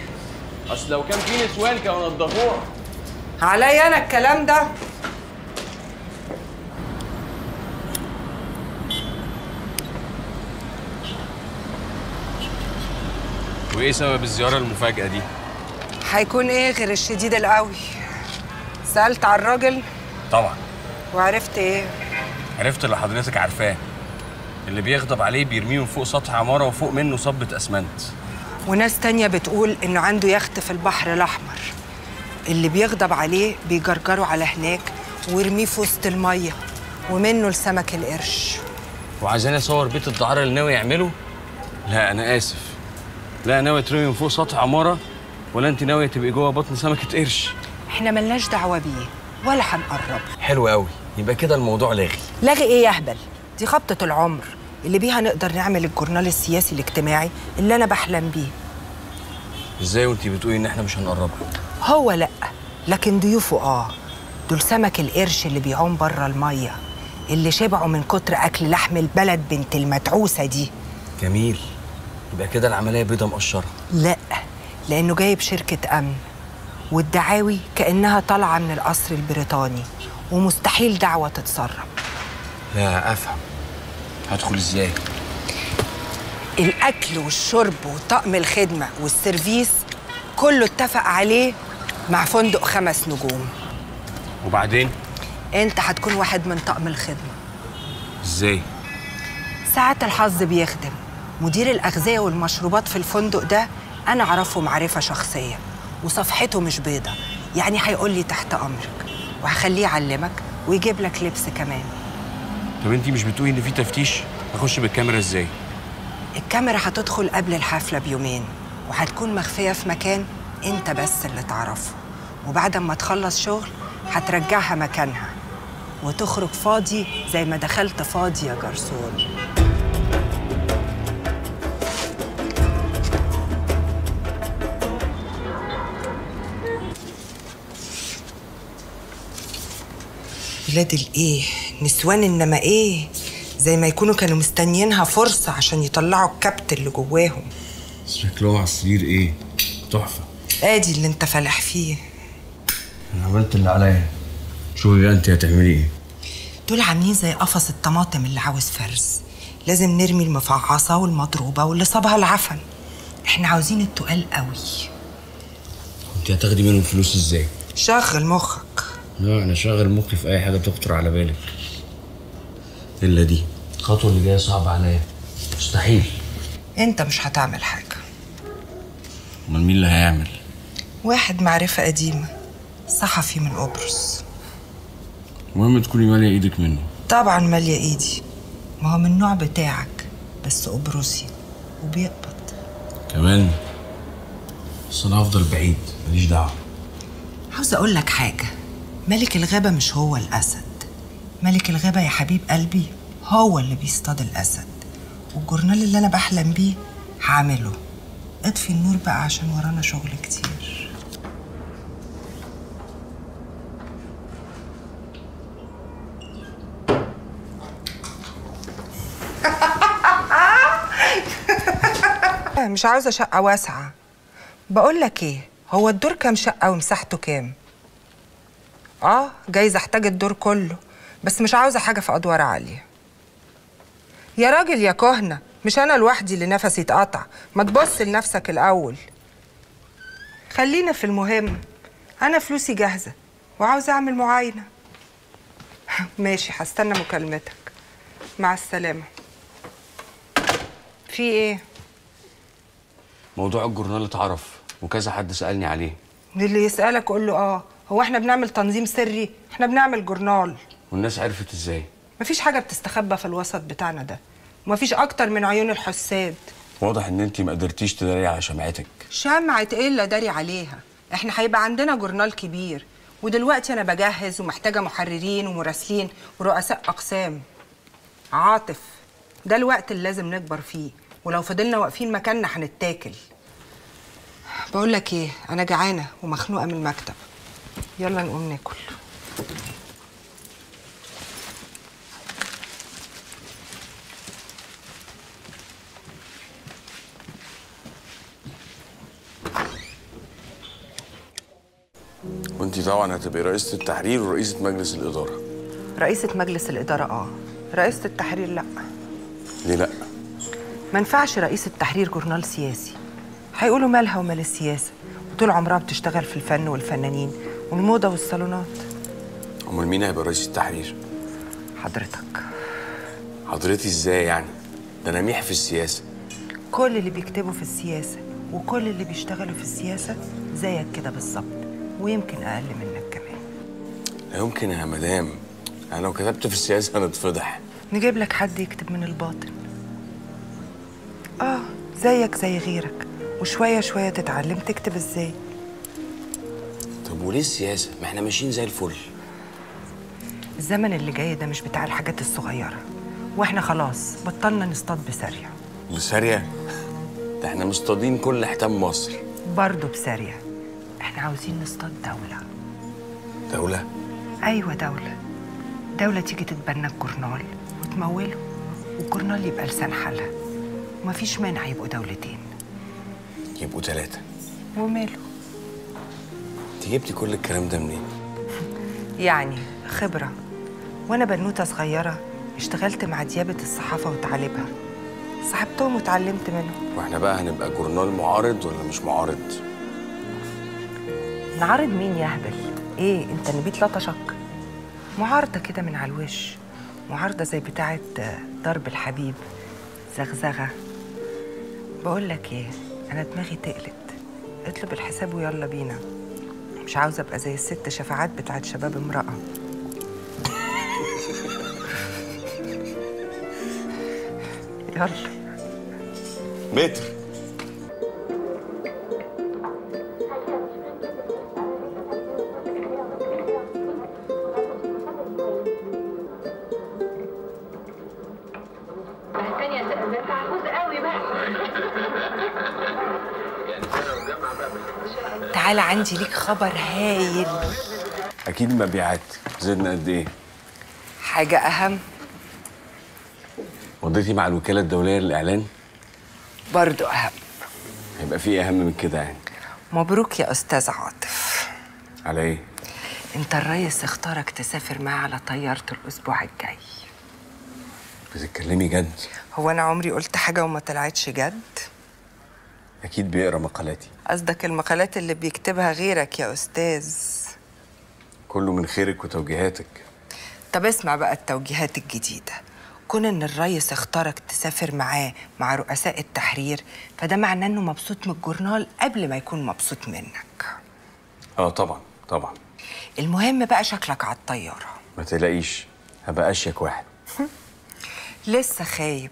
اصل لو كان في نسوان كانوا نضفوها. عليا انا الكلام ده؟ وايه سبب الزياره المفاجاه دي؟ هيكون ايه غير الشديد القوي؟ سالت على الراجل؟ طبعا. وعرفت ايه؟ عرفت اللي حضرتك عارفاه، اللي بيغضب عليه بيرميه من فوق سطح عماره وفوق منه صبة اسمنت. وناس تانية بتقول انه عنده يخت في البحر الاحمر، اللي بيغضب عليه بيجرجره على هناك ويرميه في وسط الميه ومنه لسمك القرش. وعايزاني اصور بيت الدعاره اللي ناوي يعمله؟ لا انا اسف، لا ناوي ترمي من فوق سطح عماره، ولا انت ناويه تبقي جوه بطن سمكه قرش؟ احنا ملناش دعوه بيه ولا هنقرب. حلو قوي، يبقى كده الموضوع لاغي. لاغي ايه يا اهبل؟ دي خبطه العمر اللي بيها نقدر نعمل الجورنال السياسي الاجتماعي اللي انا بحلم بيه. ازاي وانت بتقولي ان احنا مش هنقرب؟ هو لا، لكن ضيوفه دول سمك القرش اللي بيعوم بره الميه، اللي شبعوا من كتر اكل لحم البلد بنت المدعوسه دي. جميل، يبقى كده العمليه بيضه مقشره. لا، لانه جايب شركه امن، والدعاوي كانها طالعه من القصر البريطاني، ومستحيل دعوه تتسرب. لا افهم، هدخل ازاي؟ الاكل والشرب وطقم الخدمه والسيرفيس كله اتفق عليه مع فندق 5 نجوم. وبعدين؟ انت هتكون واحد من طقم الخدمه. ازاي؟ ساعات الحظ بيخدم. مدير الاغذيه والمشروبات في الفندق ده انا اعرفه معرفه شخصيه، وصفحته مش بيضه، يعني هيقول لي تحت امرك، وهخليه يعلمك ويجيب لك لبس كمان. طب انتي مش بتقولي ان في تفتيش؟ اخش بالكاميرا ازاي؟ الكاميرا هتدخل قبل الحفله بيومين، وهتكون مخفيه في مكان انت بس اللي تعرفه، وبعد ما تخلص شغل هترجعها مكانها وتخرج فاضي زي ما دخلت فاضي يا جرسون. ولاد الايه نسوان، انما ايه زي ما يكونوا كانوا مستنيينها فرصه عشان يطلعوا الكبت اللي جواهم. شكله على السرير ايه تحفه. ادي اللي انت فالح فيه. انا عملت اللي عليا، شوفي بقى انت هتعملي ايه. دول عاملين زي قفص الطماطم اللي عاوز فرز، لازم نرمي المفعصه والمضروبه واللي صابها العفن. احنا عاوزين التقال قوي. انت هتاخدي منهم فلوس ازاي؟ شغل مخك. لا انا شغل مخي في اي حاجه تخطر على بالك، الا دي. الخطوه اللي جايه صعبه عليا، مستحيل. انت مش هتعمل حاجه. امال مين اللي هيعمل؟ واحد معرفه قديمه، صحفي من قبرص. المهم تكوني ماليه ايدك منه. طبعا ماليه ايدي، ما هو من النوع بتاعك بس قبرصي وبيقبض كمان. بس انا هفضل بعيد، ماليش دعوه. عاوز اقول لك حاجه، ملك الغابه مش هو الاسد، ملك الغابه يا حبيب قلبي هو اللي بيصطاد الاسد. والجورنال اللي انا بحلم بيه هعمله. اطفي النور بقى عشان ورانا شغل كتير. مش عاوزه شقه واسعه. بقول لك ايه، هو الدور كام شقه ومساحته كام؟ جايز احتاج الدور كله، بس مش عاوزه حاجه في ادوار عاليه. يا راجل يا كهنه، مش انا لوحدي اللي نفسي اتقطع، ما تبص لنفسك الاول. خلينا في المهم، انا فلوسي جاهزه وعاوزه اعمل معاينه. ماشي، هستنى مكالمتك. مع السلامه. في ايه؟ موضوع الجورنال اتعرف وكذا حد سالني عليه. اللي يسالك قول له هو احنا بنعمل تنظيم سري؟ احنا بنعمل جورنال. والناس عرفت ازاي؟ مفيش حاجه بتستخبى في الوسط بتاعنا ده، ومفيش اكتر من عيون الحساد. واضح ان انت ما قدرتيش تداري على شمعتك. شمعة ايه اللي داري عليها؟ احنا هيبقى عندنا جورنال كبير، ودلوقتي انا بجهز ومحتاجه محررين ومراسلين ورؤساء اقسام. عاطف، ده الوقت اللي لازم نكبر فيه، ولو فضلنا واقفين مكاننا هنتاكل. بقول لك ايه، انا جعانه ومخنوقه من المكتب، يلا نقوم ناكل. وانت طبعا هتبقي رئيسة التحرير ورئيسة مجلس الإدارة. رئيسة مجلس الإدارة رئيسة التحرير لأ. ليه لأ؟ ما ينفعش رئيسة تحرير جورنال سياسي، هيقولوا مالها ومال السياسة، وطول عمرها بتشتغل في الفن والفنانين والموضة والصالونات. أمال مين هيبقى رئيس التحرير؟ حضرتك. حضرتي ازاي يعني؟ ده أنا ميح في السياسة. كل اللي بيكتبوا في السياسة وكل اللي بيشتغلوا في السياسة زيك كده بالظبط، ويمكن أقل منك كمان. لا يمكن يا مدام، أنا لو كتبت في السياسة هنتفضح. نجيب لك حد يكتب من الباطن. زيك زي غيرك، وشوية شوية تتعلم تكتب ازاي. طب وليه السياسة؟ ما احنا ماشيين زي الفل. الزمن اللي جاي ده مش بتاع الحاجات الصغيرة، واحنا خلاص بطلنا نصطاد بسارية. بسارية؟ ده احنا مصطادين كل حيتان مصر. برضه بسارية. احنا عاوزين نصطاد دولة. دولة؟ أيوة دولة. دولة تيجي تتبنى الجورنال وتموله، والجورنال يبقى لسان حالها، ومفيش مانع يبقوا دولتين. يبقوا 3. وماله؟ انت جبتي كل الكلام ده منين؟ يعني خبرة. وأنا بنوتة صغيرة اشتغلت مع ديابة الصحافة وتعاليبها، صاحبتهم وتعلمت منهم. واحنا بقى هنبقى جورنال معارض ولا مش معارض؟ نعارض مين يا هبل؟ ايه انت نبيت لطشك؟ معارضة كده من على الوش، معارضة زي بتاعة ضرب الحبيب، زغزغة. بقول لك ايه، انا دماغي تقلت، اطلب الحساب ويلا بينا. مش عاوزة ابقى زي الست شفاعات بتاعة شباب امرأة. يلا. متر. تعالى عندي ليك خبر هايل. أكيد مبيعات. زدنا قد إيه؟ حاجة أهم. مضيتي مع الوكالة الدولية للإعلان؟ برضو أهم. هيبقى في إيه أهم من كده يعني؟ مبروك يا أستاذ عاطف. على إيه؟ أنت الريس اختارك تسافر معاه على طيارة الأسبوع الجاي. بتتكلمي جد؟ هو أنا عمري قلت حاجة وما طلعتش جد؟ أكيد بيقرا مقالاتي. قصدك المقالات اللي بيكتبها غيرك يا أستاذ. كله من خيرك وتوجيهاتك. طب اسمع بقى التوجيهات الجديدة. كون إن الريس اختارك تسافر معاه مع رؤساء التحرير، فده معناه إنه مبسوط من الجورنال قبل ما يكون مبسوط منك. طبعا طبعا. المهم بقى شكلك على الطيارة. ما تقلقيش، هبقى أشيك واحد. لسه خايب.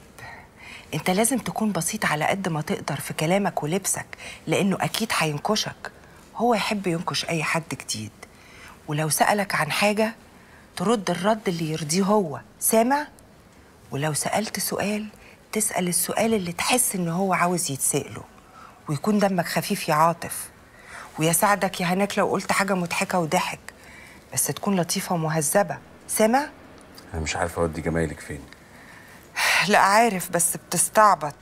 انت لازم تكون بسيط على قد ما تقدر في كلامك ولبسك، لانه اكيد هينكشك. هو يحب ينكش اي حد جديد، ولو سألك عن حاجة ترد الرد اللي يرضيه هو، سامع؟ ولو سألت سؤال تسأل السؤال اللي تحس ان هو عاوز يتسأله، ويكون دمك خفيف يا عاطف. ويساعدك يا هناك لو قلت حاجة مضحكة وضحك، بس تكون لطيفة ومهذبة، سامع؟ أنا مش عارفة أودي جمايلك فين. لا عارف، بس بتستعبط.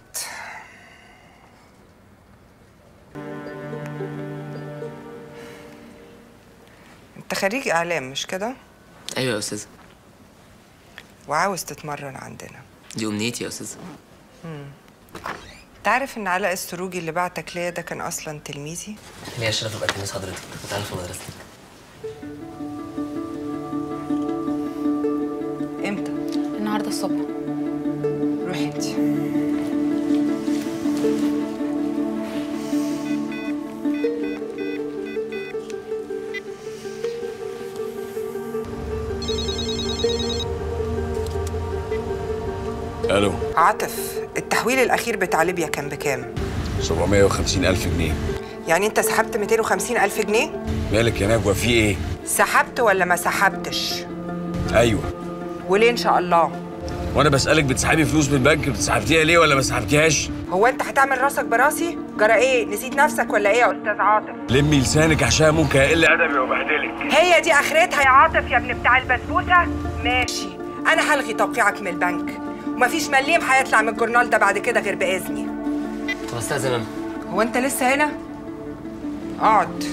انت خريج اعلام مش كده؟ ايوه يا استاذه. وعاوز تتمرن عندنا. دي امنيتي يا استاذه. تعرف ان علاء السروجي اللي بعتك ليا ده كان اصلا تلميذي؟ ليا الشرف ابقى تلميذ حضرتك، كنت عارف في مدرستك. امتى؟ النهارده الصبح. روحي انتي. الو. عاطف، التحويل الأخير بتاع ليبيا كان بكام؟ 750,000 جنيه. يعني أنت سحبت 250,000 جنيه؟ مالك يا نجوى في ايه؟ سحبت ولا ما سحبتش؟ ايوه. وليه إن شاء الله؟ وانا بسألك بتسحبي فلوس من البنك بتسحبتيها ليه ولا ما سحبتيهاش؟ هو أنت هتعمل راسك براسي؟ جرى إيه؟ نسيت نفسك ولا إيه يا أستاذ عاطف؟ لمي لسانك عشان ممكن هيقل ادبي وبهدلك. هي دي آخرتها يا عاطف يا ابن بتاع البسبوسة؟ ماشي، أنا هلغي توقيعك من البنك، ومفيش مليم هيطلع من الجورنال ده بعد كده غير بإذني. طب استاذن انا. هو أنت لسه هنا؟ اقعد.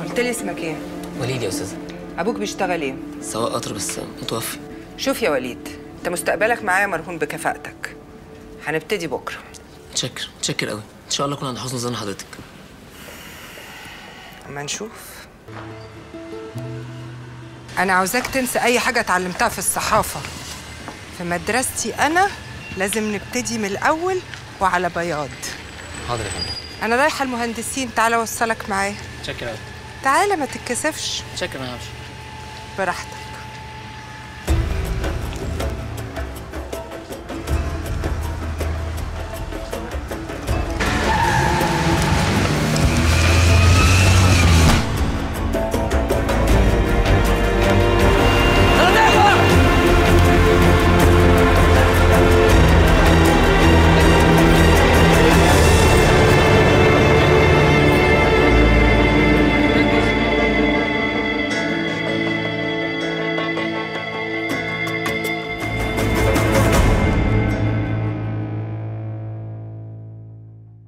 قلت لي اسمك إيه؟ وليد يا استاذ. أبوك بيشتغل إيه؟ سواق قطر بس متوفي. شوف يا وليد، أنت مستقبلك معايا مرهون بكفاءتك. هنبتدي بكرة. متشكر قوي. ان شاء الله اكون عند حسن ظن حضرتك. أما نشوف. أنا عاوزاك تنسى أي حاجة اتعلمتها في الصحافة. في مدرستي أنا لازم نبتدي من الأول وعلى بياض. حاضر يا فندم. أنا رايحة المهندسين، تعالى أوصلك معايا. متشكر قوي. تعالى ما تتكسفش. متشكر، انا همشي. براحتك.